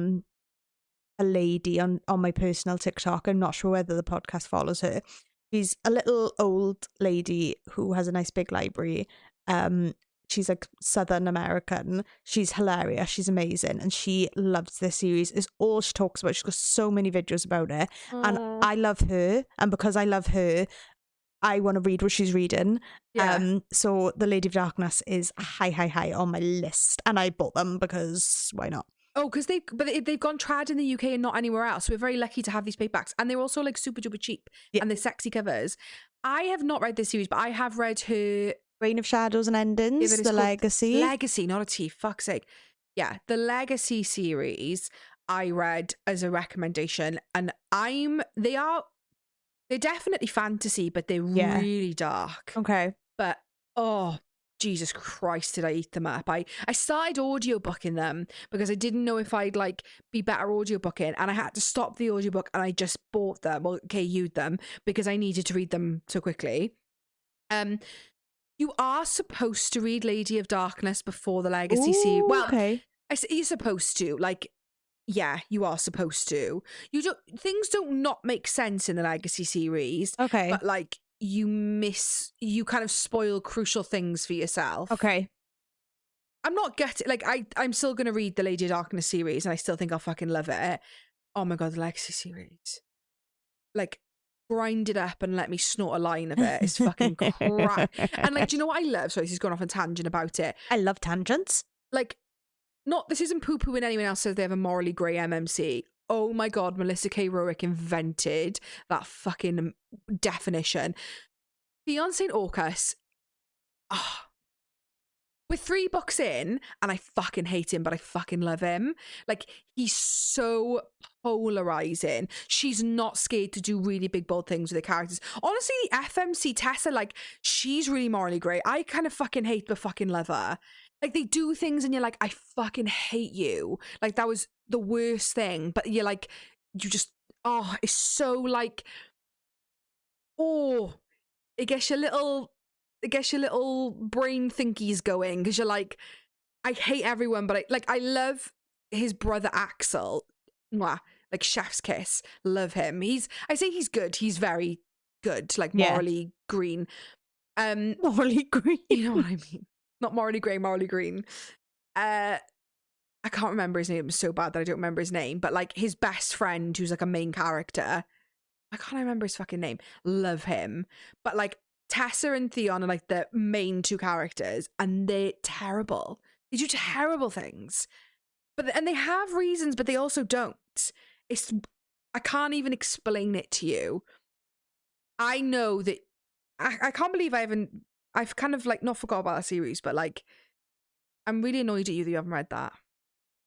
lady on my personal TikTok. I'm not sure whether the podcast follows her. She's a little old lady who has a nice big library. She's like Southern American. She's hilarious. She's amazing. And she loves this series. It's all she talks about. She's got so many videos about it. And I love her. And because I love her, I want to read what she's reading. Yeah. So The Lady of Darkness is high on my list. And I bought them because why not? Oh, because they've gone trad in the UK and not anywhere else. So we're very lucky to have these paperbacks. And they're also like super duper cheap. Yeah. And they're sexy covers. I have not read this series, but I have read her Reign of Shadows and Endings, it's The called Legacy. Legacy, not a T, fuck's sake. Yeah, the Legacy series I read as a recommendation, and they're definitely fantasy, but they're really dark. Okay. But oh Jesus Christ, did I eat them up? I started audiobooking them because I didn't know if I'd like be better audiobooking, and I had to stop the audiobook and I just bought them or KU'd them because I needed to read them so quickly. You are supposed to read Lady of Darkness before the Legacy series. Well, okay. I say you're supposed to. Like, yeah, you are supposed to. Things don't not make sense in the Legacy series. Okay. But like you kind of spoil crucial things for yourself. Okay. I'm not getting like I'm still gonna read the Lady of Darkness series and I still think I'll fucking love it. Oh my god, the Legacy series. Like grind it up and let me snort a line of it. It's fucking crap. And like, do you know what I love? Sorry, this is going off on tangent about it. I love tangents. Like, this isn't poo-poo when anyone else says they have a morally grey MMC. Oh my god, Melissa K. Rorick invented that fucking definition. Beyond St. Orcus, we're 3 books in and I fucking hate him, but I fucking love him. Like, he's so polarizing. She's not scared to do really big, bold things with the characters. Honestly, the FMC Tessa, like, she's really morally great. I kind of fucking hate but fucking love her. Like, they do things and you're like, I fucking hate you. Like, that was the worst thing. But you're like, you just, it's so like, it gets your little brain thinkies going because you're like, I hate everyone, but I love his brother Axel. Mwah, like chef's kiss. Love him. I say he's good. He's very good. Like morally green. Morally green. You know what I mean? Not morally grey, morally green. I can't remember his name. It's so bad that I don't remember his name. But like his best friend, who's like a main character. I can't remember his fucking name. Love him. But like Tessa and Theon are like the main 2 characters, and they're terrible. They do terrible things, and they have reasons, but they also don't. I can't even explain it to you. I know that I can't believe I've kind of like not forgot about that series, but like I'm really annoyed at you that you haven't read that.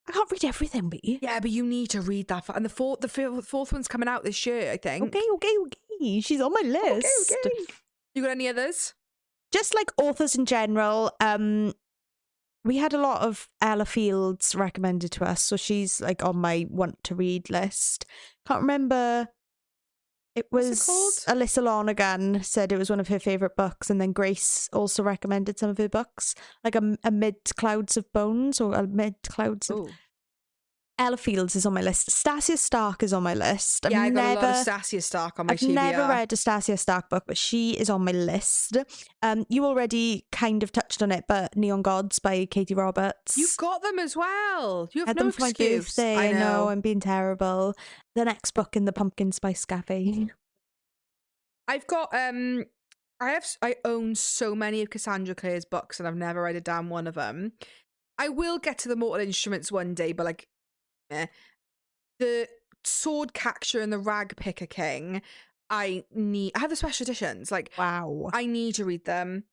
I can't read everything, but yeah, but you need to read that. And the fourth one's coming out this year, I think. Okay. She's on my list. Okay. You got any others? Just like authors in general, we had a lot of Ella Fields recommended to us, so she's like on my want to read list. Can't remember. It was What's it called? Alyssa Lonergan said it was one of her favourite books, and then Grace also recommended some of her books, like Amid Clouds of Bones or Amid Clouds of... Oh. Ella Fields is on my list. Stasia Stark is on my list. Yeah, I got a lot of Stasia Stark on my TBR. I've never read a Stasia Stark book, but she is on my list. You already kind of touched on it, but Neon Gods by Katie Roberts. You've got them as well. You have had no them for excuse. my birthday. I know, I'm being terrible. The next book in the Pumpkin Spice Cafe. I've got I own so many of Cassandra Clare's books, and I've never read a damn one of them. I will get to the Mortal Instruments one day, but like, the Sword Catcher and the Rag Picker King, I have the special editions. Like, wow, I need to read them.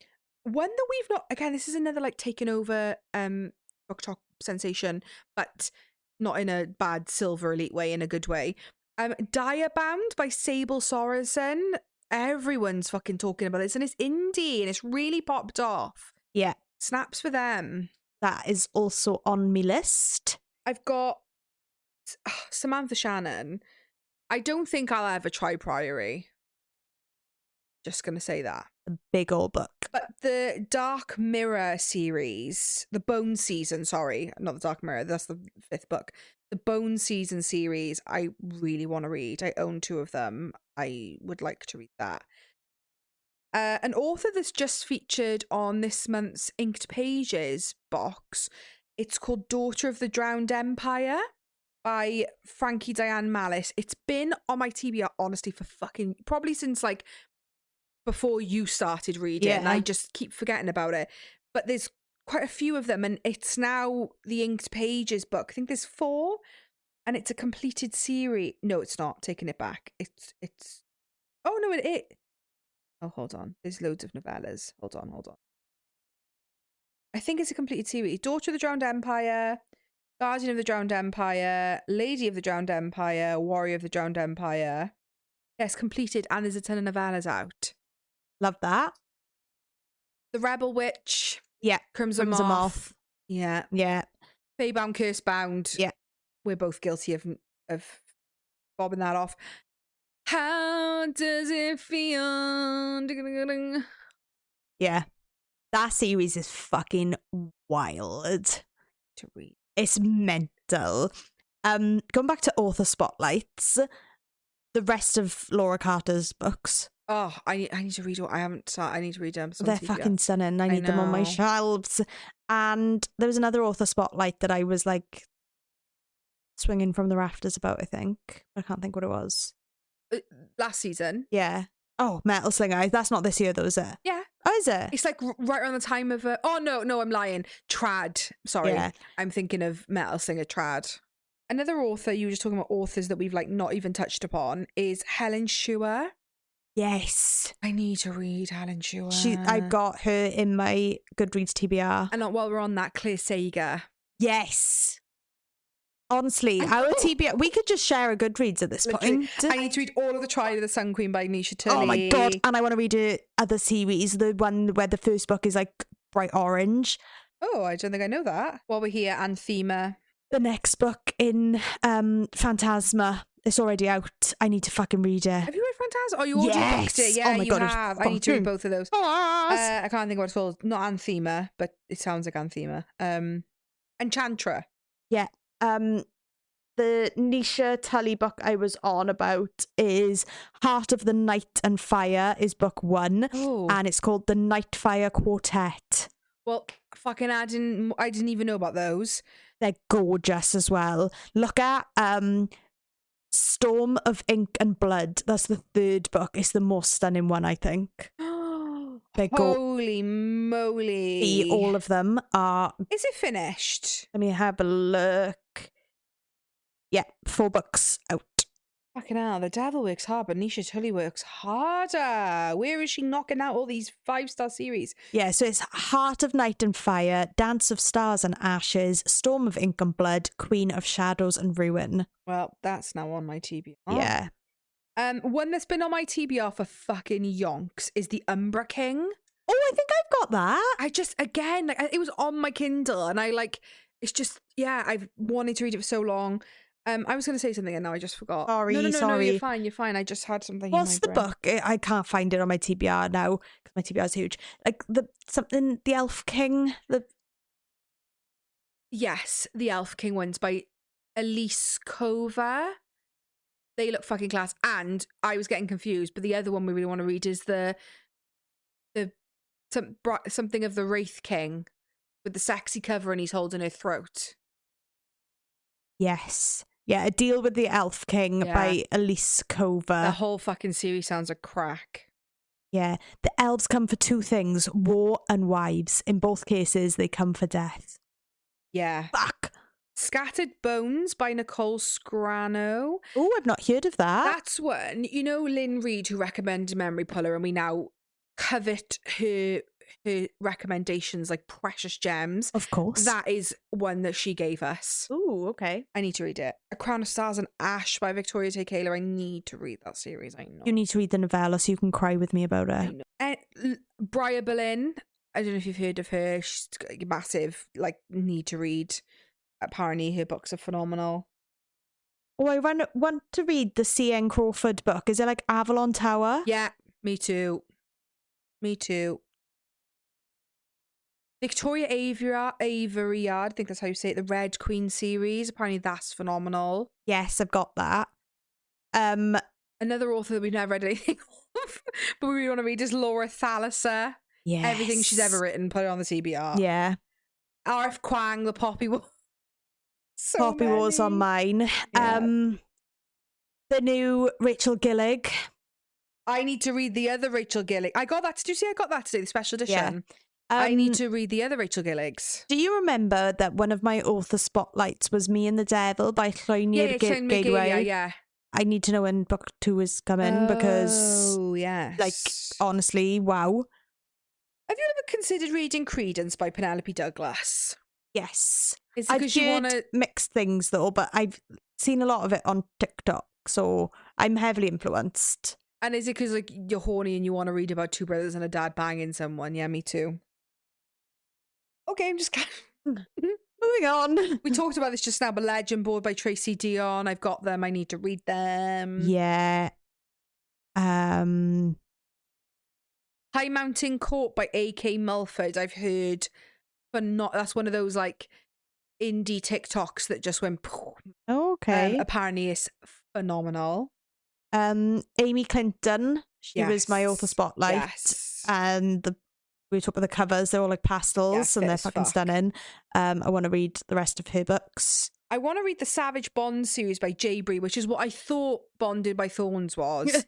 One that we've not, again, this is another like taken over book talk sensation, but not in a bad Silver Elite way, in a good way. Diabound by Sable Sorensen. Everyone's fucking talking about this, and it's indie, and it's really popped off. Yeah, snaps for them. That is also on my list. I've got Samantha Shannon. I don't think I'll ever try Priory. Just gonna say that. A big old book. But the Dark Mirror series, the Bone season, sorry, not the Dark Mirror, that's the 5th book. The Bone season series, I really want to read. I own 2 of them. I would like to read that. An author that's just featured on this month's Inked Pages box, it's called Daughter of the Drowned Empire by Frankie Diane Malice. It's been on my TBR, honestly, for fucking, probably since like before you started reading. Yeah. I just keep forgetting about it. But there's quite a few of them, and it's now the Inked Pages book. I think there's 4, and it's a completed series. No, it's not. Taking it back. It's. Oh no, it. Oh, hold on. There's loads of novellas. Hold on. I think it's a completed series. Daughter of the Drowned Empire, Guardian of the Drowned Empire, Lady of the Drowned Empire, Warrior of the Drowned Empire. Yes, completed, and there's a ton of novellas out. Love that. The Rebel Witch. Yeah. Crimson Moth. Yeah. Yeah. Feybound, Cursebound. Yeah. We're both guilty of bobbing that off. How does it feel? Yeah. That series is fucking wild to read. It's mental. Going back to author spotlights, the rest of Laura Carter's books. Oh, I need to read. I haven't started. I need to read them. They're fucking stunning. I need them on my shelves. And there was another author spotlight that I was like swinging from the rafters about, I think. I can't think what it was. Last season. Yeah. Oh, Metal Slinger. That's not this year though, is it? Yeah. Oh, is it? It's like right around the time of... oh, no, I'm lying. Trad. Sorry. Yeah. I'm thinking of Metal Slinger Trad. Another author, you were just talking about authors that we've like not even touched upon, is Helen Schuer. Yes. I need to read Helen Schuer. I got her in my Goodreads TBR. And while we're on that, Claire Sager. Yes. Honestly, our TBR, we could just share a Goodreads at this point. I need to read all of The Trial of the Sun Queen by Nisha Tully. Oh my God. And I want to read her other series, the one where the first book is like bright orange. Oh, I don't think I know that. While we're here, Anthema. The next book in Phantasma. It's already out. I need to fucking read it. Have you read Phantasma? Oh, you already booked it. Yeah, oh my you God, have. I need to read both of those. I can't think what it's called. Not Anthema, but it sounds like Anthema. Enchantra. Yeah. The Nisha Tully book I was on about is Heart of the Night and Fire is book 1. Oh. And it's called the Nightfire Quartet. Well, fucking I didn't even know about those. They're gorgeous as well. Look at Storm of Ink and Blood. That's the 3rd book. It's the most stunning one, I think. Holy moly. All of them are... Is it finished? Let me have a look. Yeah, 4 books out. Fucking hell, the devil works hard, but Nisha Tully works harder. Where is she knocking out all these 5-star series? Yeah, so it's Heart of Night and Fire, Dance of Stars and Ashes, Storm of Ink and Blood, Queen of Shadows and Ruin. Well, that's now on my TBR. Yeah. One that's been on my TBR for fucking yonks is The Umbra King. Oh, I think I've got that. I just, again, like, it was on my Kindle, and I like, it's just, yeah, I've wanted to read it for so long. I was going to say something and now I just forgot. No, Sorry. you're fine, you're fine. I just had something in my What's the brain. book? I can't find it on my TBR now because my TBR is huge. Like the Elf King. Yes, the Elf King ones by Elise Cover. They look fucking class. And I was getting confused, but the other one we really want to read is something of the Wraith King with the sexy cover and he's holding her throat. Yes. Yeah, A Deal with the Elf King by Elise Cover. The whole fucking series sounds a crack. Yeah. The elves come for two things, war and wives. In both cases, they come for death. Yeah. Fuck. Scattered Bones by Nicole Scrano. Oh, I've not heard of that. That's one. You know Lynn Reed, who recommended Memory Puller, and we now covet her recommendations like precious gems. Of course. That is one that she gave us. Ooh, okay. I need to read it. A Crown of Stars and Ash by Victoria T. Kaler. I need to read that series. I know. You need to read the novella so you can cry with me about it. I know. Briar Boleyn. I don't know if you've heard of her. She's massive. Like, need to read. Apparently, her books are phenomenal. Oh, I want to read the C.N. Crawford book. Is it like Avalon Tower? Yeah, me too. Victoria Aveyard, I think that's how you say it, the Red Queen series. Apparently that's phenomenal. Yes, I've got that. Another author that we've never read anything of, but we really want to read is Laura Thalliser. Yes. Everything she's ever written, put it on the TBR. Yeah. R.F. Kwang, The Poppy War. Poppy War's on mine. Yeah. The new Rachel Gillig. I need to read the other Rachel Gillig. I got that. Did you see I got that today, the special edition? Yeah. I need to read the other Rachel Gilligs. Do you remember that one of my author spotlights was Me and the Devil by Llwynier Gateway? Yeah. I need to know when book 2 is coming because, yes. like, honestly, wow. Have you ever considered reading Credence by Penelope Douglas? Yes. Is it because you want to mixed things though, but I've seen a lot of it on TikTok, so I'm heavily influenced. And is it because like you're horny and you want to read about two brothers and a dad banging someone? Yeah, me too. Okay, I'm just moving on. We talked about this just now, but Legend Board by Tracy Dion. I've got them. I need to read them. Yeah. High Mountain Court by A.K. Mulford. I've heard, but not. That's one of those like indie TikToks that just went. Okay. Apparently, it's phenomenal. Amy Clinton. She was my author spotlight. Yes. And we talk about the covers. They're all like pastels and they're fucking stunning. I want to read the rest of her books. I want to read the Savage Bond series by J. Bree, which is what I thought Bonded by Thorns was.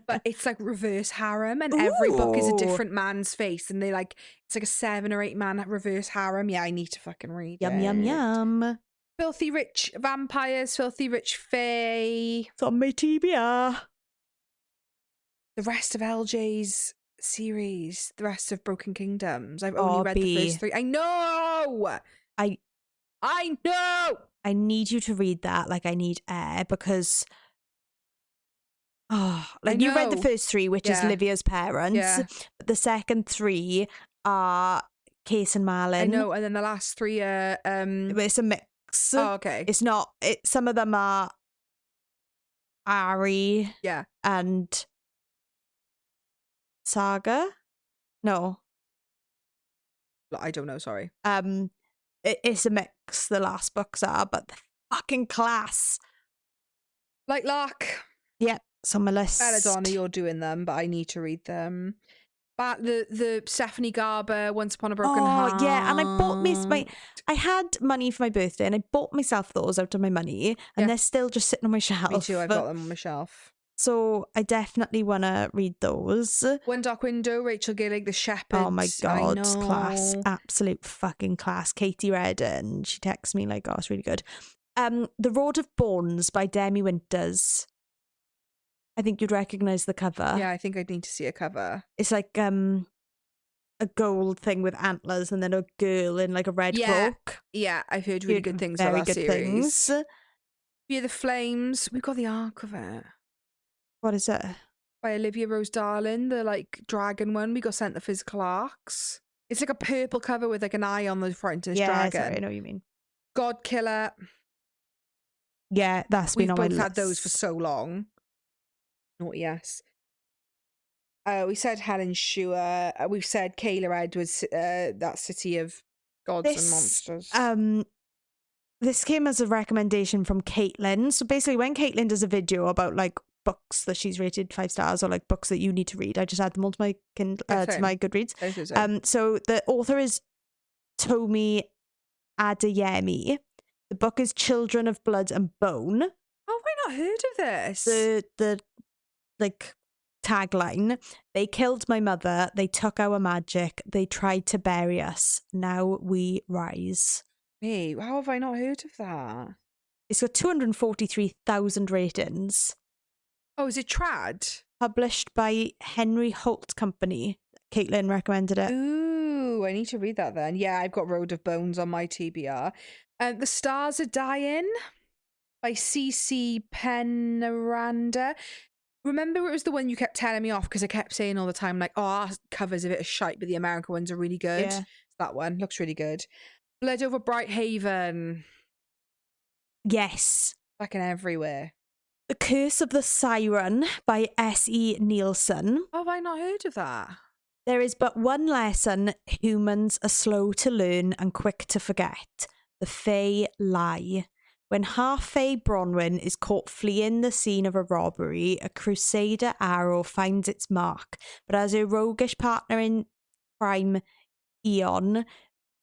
But it's like reverse harem and every book is a different man's face. And they like, it's like a 7 or 8 man reverse harem. Yeah, I need to fucking read it. Yum, yum. Filthy Rich Vampires, Filthy Rich Fae. It's on my TBR. The rest of LJ's series, the rest of Broken Kingdoms. I've only read the first 3. I know! I know! I need you to read that like I need air because you read the first 3, which is Livia's parents. Yeah. But the second 3 are Case and Malin. I know, and then the last 3 are it's a mix. Oh, okay. It's not some of them are Ari and Saga. No. I don't know, sorry. It's a mix, the last books are, but the fucking class. Like Lark. Yep, it's on my list. Belladonna, you're doing them, but I need to read them. But the Stephanie Garber, Once Upon a Broken Heart. Oh, yeah, and I bought I had money for my birthday and I bought myself those out of my money and they're still just sitting on my shelf. Me too, I've got them on my shelf. So I definitely want to read those. One Dark Window, Rachel Gillig, The Shepherd. Oh my God, class. Absolute fucking class. Katie Redden. She texts me like, oh, it's really good. The Road of Bones by Demi Winters. I think you'd recognise the cover. Yeah, I think I'd need to see a cover. It's like a gold thing with antlers and then a girl in like a red cloak. Yeah, I've heard really good things about that series. Things. Fear the Flames. We've got the arc of it. What is it? by Olivia Rose Darling, the like dragon one. We got sent the physical arcs. It's like a purple cover with like an eye on the front of this dragon. Sorry, I know what you mean. God Killer. Yeah, that's been We've on my both list. had those for so long. Not yes. We said Helen Shue. We've said Kayla Edwards, that City of Gods and Monsters. This came as a recommendation from Caitlin. So basically, when Caitlin does a video about like books that she's rated 5 stars or like books that you need to read, I just add them all to my to my Goodreads. So the author is Tomi Adeyemi. The book is Children of Blood and Bone. Oh, have I not heard of this? The like tagline: they killed my mother, they took our magic, they tried to bury us, now we rise. Hey, how have I not heard of that? It's got 243,000 ratings. Oh, is it trad? Published by Henry Holt Company. Caitlin recommended it. Ooh, I need to read that then. Yeah, I've got Road of Bones on my TBR. The Stars Are Dying by C.C. Penaranda. Remember, it was the one you kept telling me off because I kept saying all the time, like, oh, our covers a bit of shite, but the American ones are really good. Yeah. That one looks really good. Blood Over Bright Haven. Yes. Fucking everywhere. The Curse of the Siren by S.E. Nielsen. Oh, have I not heard of that? There is but one lesson humans are slow to learn and quick to forget. The Fae lie. When half-Fae Bronwyn is caught fleeing the scene of a robbery, a Crusader arrow finds its mark, but as her roguish partner in crime, Eon,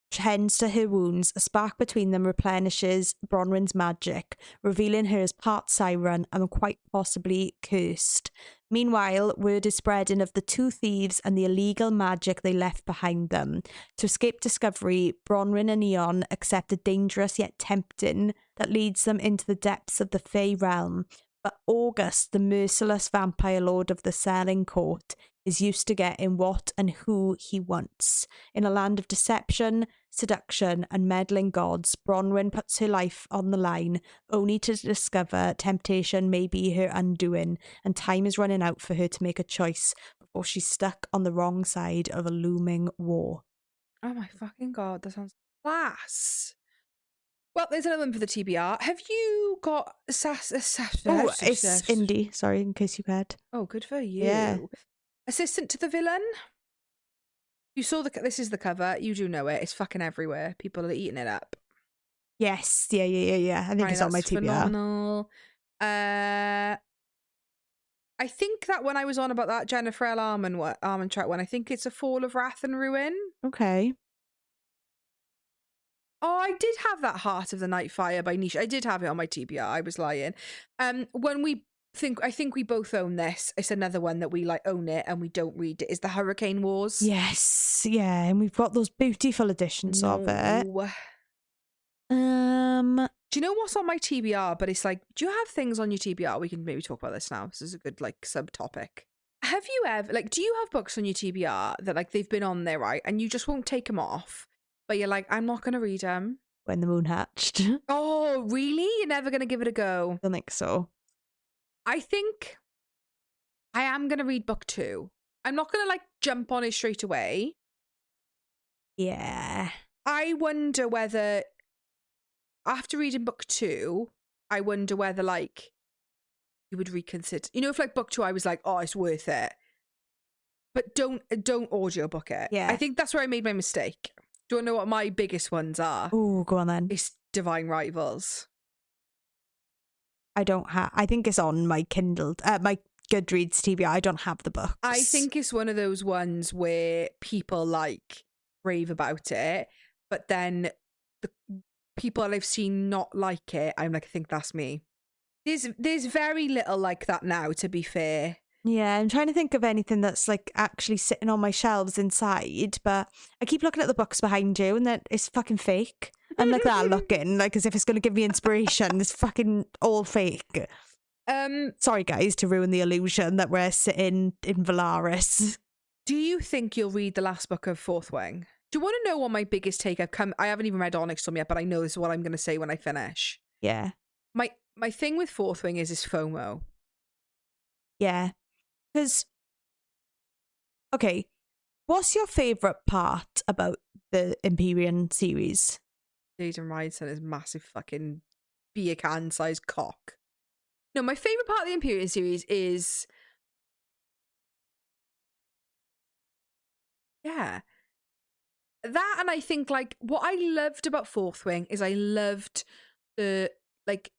tends to her wounds, a spark between them replenishes Bronwyn's magic, revealing her as part siren and quite possibly cursed. Meanwhile, word is spreading of the two thieves and the illegal magic they left behind them. To escape discovery, Bronwyn and Eon accept a dangerous yet tempting that leads them into the depths of the Fae realm. But August, the merciless vampire lord of the Selling Court, is used to getting what and who he wants. In a land of deception, seduction, and meddling gods, Bronwyn puts her life on the line, only to discover temptation may be her undoing, and time is running out for her to make a choice before she's stuck on the wrong side of a looming war. Oh my fucking God, that sounds class. Well, there's another one for the TBR. Have you got it's indie, sorry, in case you had. Oh, good for you. Yeah. Assistant to the Villain. You saw this is the cover. You do know it. It's fucking everywhere. People are eating it up. Yes. Yeah. I think it's on my TBR. Phenomenal. I think that when I was on about that Jennifer L. Armentrout one, I think it's A Fall of Wrath and Ruin. Okay. Oh, I did have that Heart of the Night Fire by Niche. I did have it on my TBR. I was lying. I think we both own this. It's another one that we like own it and we don't read it. Is the Hurricane Wars? Yes, yeah, and we've got those beautiful editions of it. Do you know what's on my TBR? But it's like, do you have things on your TBR? We can maybe talk about this now. This is a good like subtopic. Have you ever do you have books on your TBR that like they've been on there, right? And you just won't take them off, but you're like, I'm not going to read them. When the Moon Hatched. Oh, really? You're never going to give it a go? I don't think so. I think I am going to read book 2. I'm not going to like jump on it straight away. Yeah. I wonder whether after reading book 2, I wonder whether like you would reconsider. You know, if like book 2 I was like, oh, it's worth it. But don't audiobook it. Yeah. I think that's where I made my mistake. Do you want to know what my biggest ones are? Oh, go on then. It's Divine Rivals. I think it's on my Kindle, my Goodreads TBR. I don't have the books. I think it's one of those ones where people like rave about it, but then the people I've seen not like it, I'm like, I think that's me. There's very little like that now, to be fair. Yeah, I'm trying to think of anything that's like actually sitting on my shelves inside, but I keep looking at the books behind you and that it's fucking fake. I'm like that looking, like as if it's going to give me inspiration. It's fucking all fake. Sorry guys to ruin the illusion that we're sitting in Valaris. Do you think you'll read the last book of Fourth Wing? Do you want to know what my biggest take I haven't even read Onyx Storm yet, but I know this is what I'm going to say when I finish. Yeah. My thing with Fourth Wing is FOMO. Yeah. Because, okay, what's your favourite part about the Empyrean series? Jaden rides on his massive fucking beer can sized cock. No, my favourite part of the Imperial series is, yeah, that, and I think like what I loved about Fourth Wing is I loved the like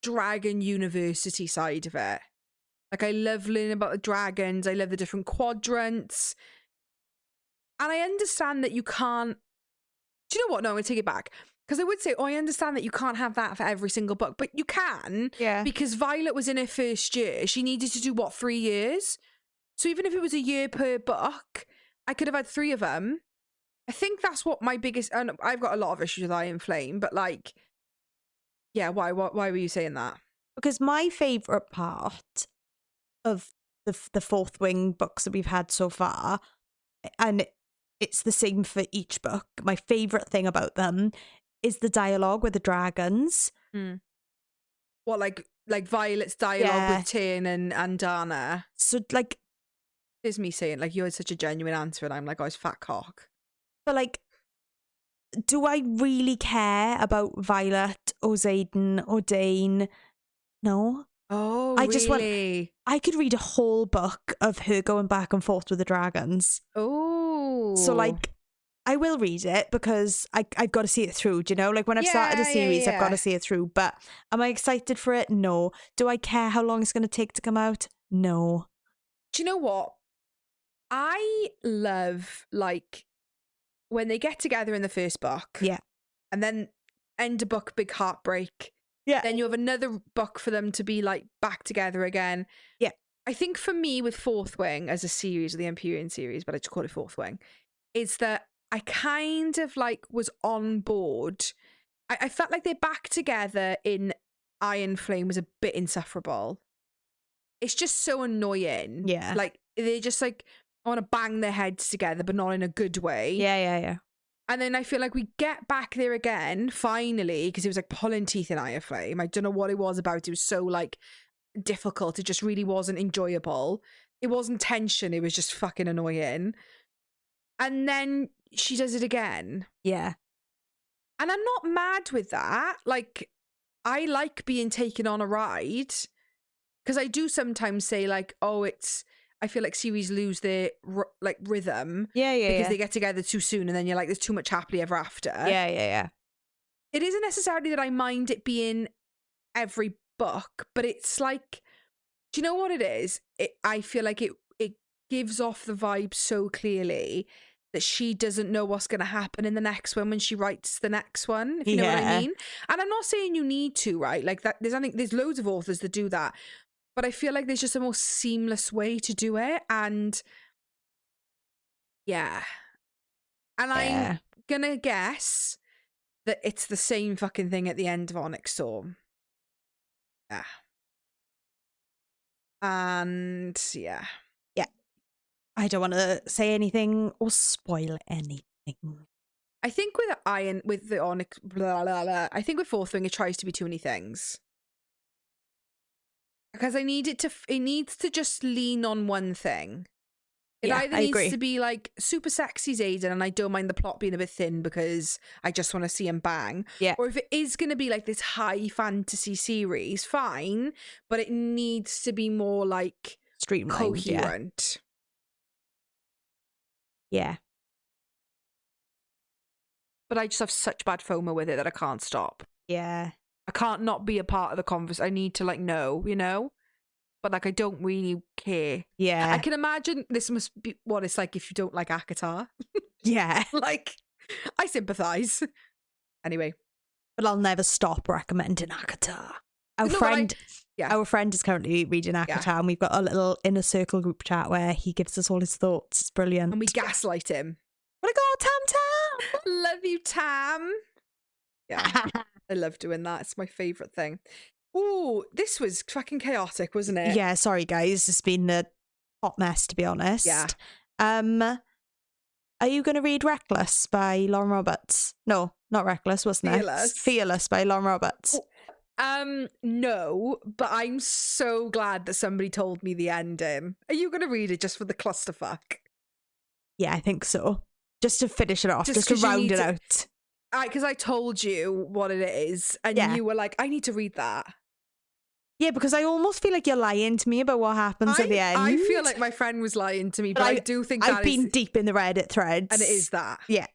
dragon university side of it. Like I love learning about the dragons. I love the different quadrants. And I understand that you can't. Do you know what? No, I'm going to take it back. Because I would say, I understand that you can't have that for every single book, but you can. Yeah. Because Violet was in her first year. She needed to do, 3 years? So even if it was a year per book, I could have had 3 of them. I think that's what my biggest. And I've got a lot of issues with Iron Flame, but like, yeah, why were you saying that? Because my favourite part of the Fourth Wing books that we've had so far, and it's the same for each book, my favourite thing about them is the dialogue with the dragons. What, like Violet's dialogue with Tane and Dana? So like, there's me saying like you had such a genuine answer, and I'm like, oh, it's fat cock. But like, do I really care about Violet or Xaden or Dane? No. Oh, I really? just want. I could read a whole book of her going back and forth with the dragons. Oh. So like, I will read it because I've got to see it through. Do you know? Like when I've started a series, I've got to see it through. But am I excited for it? No. Do I care how long it's going to take to come out? No. Do you know what? I love like when they get together in the first book. Yeah. And then end a book, big heartbreak. Yeah. Then you have another book for them to be like back together again. Yeah. I think for me with Fourth Wing as a series, the Empyrean series, but I just call it Fourth Wing, is that I kind of like was on board. I felt like they're back together in Iron Flame was a bit insufferable. It's just so annoying. Yeah. Like they're just like, I want to bang their heads together, but not in a good way. Yeah. And then I feel like we get back there again, finally, because it was like pulling teeth in Iron Flame. I don't know what it was about. It was so like difficult. It just really wasn't enjoyable. It wasn't tension. It was just fucking annoying. And then she does it again. Yeah. And I'm not mad with that. Like, I like being taken on a ride. Because I do sometimes say like, oh, I feel like series lose their like rhythm. Yeah. Because they get together too soon and then you're like, there's too much happily ever after. Yeah. It isn't necessarily that I mind it being every book, but it's like, do you know what it is? I feel like it gives off the vibe so clearly that she doesn't know what's going to happen in the next one when she writes the next one, if you know what I mean. And I'm not saying you need to, right? Like that, there's loads of authors that do that. But I feel like there's just a more seamless way to do it. And yeah. And I'm going to guess that it's the same fucking thing at the end of Onyx Storm. Yeah. And yeah. Yeah. I don't want to say anything or spoil anything. I think with the Onyx, blah, blah, blah, I think with Fourth Wing, it tries to be too many things. Because it needs to just lean on one thing. It either needs to be like super sexy Xaden, and I don't mind the plot being a bit thin because I just want to see him bang. Yeah. Or if it is going to be like this high fantasy series, fine, but it needs to be more like streamlined, coherent. Yeah. But I just have such bad FOMO with it that I can't stop. Yeah. I can't not be a part of the conversation. I need to like know, you know? But like I don't really care. Yeah. I can imagine this must be what it's like if you don't like ACOTAR. Yeah. Like, I sympathise. Anyway. But I'll never stop recommending ACOTAR. Our friend is currently reading ACOTAR, and we've got a little inner circle group chat where he gives us all his thoughts. It's brilliant. And we gaslight him. What a go, Tam! Love you, Tam. Yeah. I love doing that. It's my favourite thing. Ooh, this was fucking chaotic, wasn't it? Yeah, sorry guys. It's been a hot mess, to be honest. Yeah. Are you going to read Reckless by Lauren Roberts? No, not Reckless. What's next? Fearless. Fearless by Lauren Roberts. No, but I'm so glad that somebody told me the ending. Are you going to read it just for the clusterfuck? Yeah, I think so. Just to finish it off, Just just to 'cause you round need it to- out. Because I told you what it is, and Yeah. you were like, I need to read that. Yeah, because I almost feel like you're lying to me about what happens at the end. I feel like my friend was lying to me, but I do think I've been deep in the Reddit threads. And it is that. Yeah.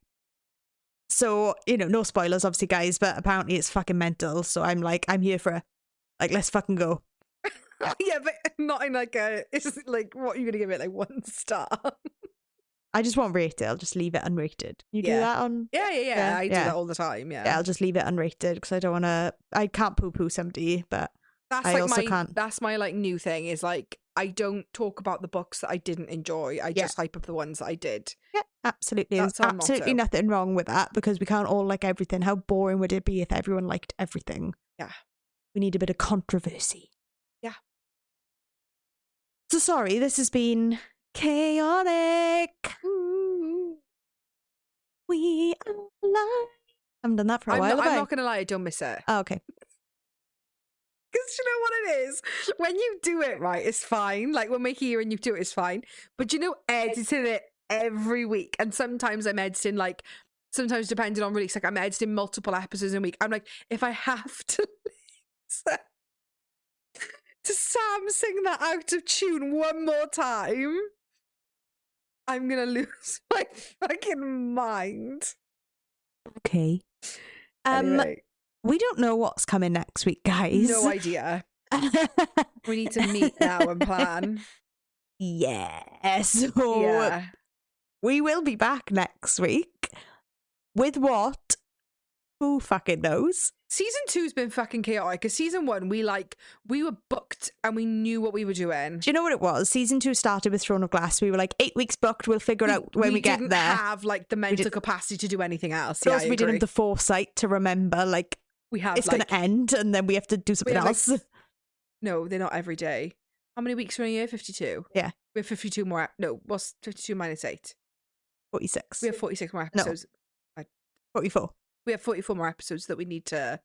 So, no spoilers, obviously, guys, but apparently it's fucking mental. So I'm here for it. Like, let's fucking go. Yeah, but not in it's just like, what are you going to give it, like 1 star? I just won't rate it. I'll just leave it unrated. You do that on? Yeah. I do that all the time, Yeah, I'll just leave it unrated because I don't want to, I can't poo-poo somebody, but I also can't. That's my new thing is like, I don't talk about the books that I didn't enjoy. I just hype up the ones that I did. Yeah, absolutely. That's There's our absolutely motto. nothing wrong with that because we can't all like everything. How boring would it be if everyone liked everything? Yeah. We need a bit of controversy. Yeah. So sorry, this has been chaotic. Ooh. We are live. I haven't done that for a while. I'm not going to lie, I don't miss it. Oh, okay. Because you know what it is? When you do it right, it's fine. Like when we're here and you do it, it's fine. But editing it every week. And sometimes I'm editing sometimes depending on release, like I'm editing multiple episodes in a week. I'm like, if I have to listen to Sam sing that out of tune one more time, I'm going to lose my fucking mind. Okay. Anyway. We don't know what's coming next week, guys. No idea. We need to meet now and plan. Yeah. So we will be back next week. With what? Who fucking knows? Season 2's been fucking chaotic because season 1 we were booked and we knew what we were doing. Do you know what it was? Season 2 started with Throne of Glass. We were like 8 weeks booked. We'll figure it out when we get there. We didn't have the mental capacity to do anything else. But also we didn't have the foresight to remember it's going to end and then we have to do something else. No, they're not every day. How many weeks are in a year? 52. Yeah. We have 52 more. No, what's 52 minus 8? 46. We have 46 more episodes. No. 44. We have 44 more episodes that we need to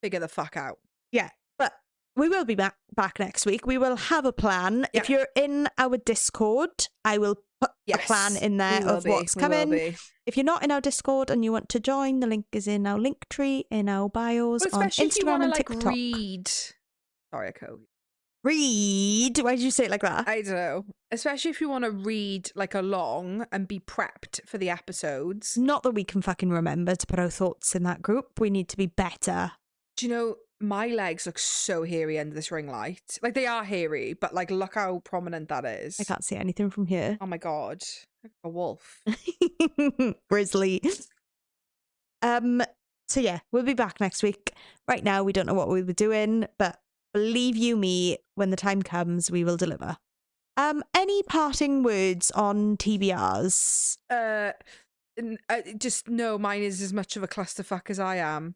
figure the fuck out. Yeah. But we will be back next week. We will have a plan. Yeah. If you're in our Discord, I will put a plan in there of what's coming. If you're not in our Discord and you want to join, the link is in our link tree, in our bios on Instagram and TikTok. Read. Sorry, Echo. Read? Why did you say it like that? I don't know. Especially if you want to read along and be prepped for the episodes. Not that we can fucking remember to put our thoughts in that group. We need to be better. Do you know, my legs look so hairy under this ring light. They are hairy, but look how prominent that is. I can't see anything from here. Oh my God. A wolf. Grizzly. So yeah, we'll be back next week. Right now, we don't know what we'll be doing, but believe you me, when the time comes, we will deliver. Any parting words on TBRs? Just no, mine is as much of a clusterfuck as I am.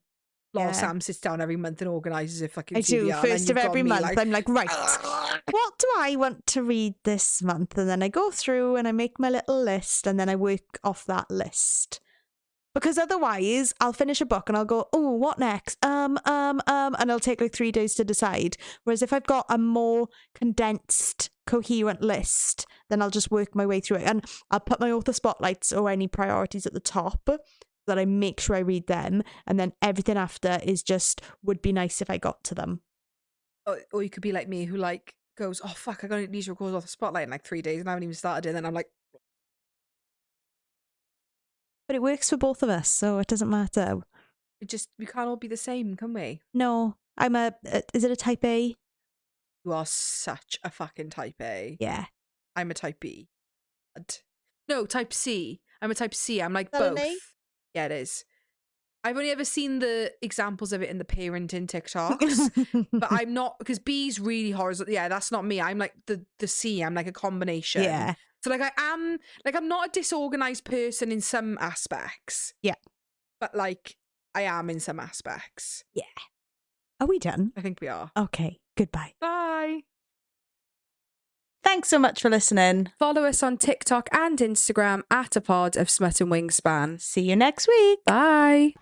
Sam sits down every month and organises a fucking TBR. I do, first of every month. I'm like, right, what do I want to read this month? And then I go through and I make my little list and then I work off that list. Because otherwise, I'll finish a book and I'll go, oh, what next? And it'll take 3 days to decide. Whereas if I've got a more condensed, coherent list, then I'll just work my way through it. And I'll put my author spotlights or any priorities at the top so that I make sure I read them. And then everything after is just, would be nice if I got to them. Or you could be like me who goes, oh, fuck, I need to record author spotlight in 3 days and I haven't even started it. And then I'm like, but it works for both of us, so it doesn't matter. We can't all be the same, can we? No. Is it a type A? You are such a fucking type A. Yeah. I'm a type B. No, type C. I'm a type C. I'm both. Yeah, it is. I've only ever seen the examples of it in the parenting TikToks, but I'm not, because B's really horizontal. Yeah, that's not me. I'm the C. I'm a combination. Yeah. So I'm not a disorganized person in some aspects. Yeah. But I am in some aspects. Yeah. Are we done? I think we are. Okay. Goodbye. Bye. Thanks so much for listening. Follow us on TikTok and Instagram @apod of Smut and Wingspan. See you next week. Bye.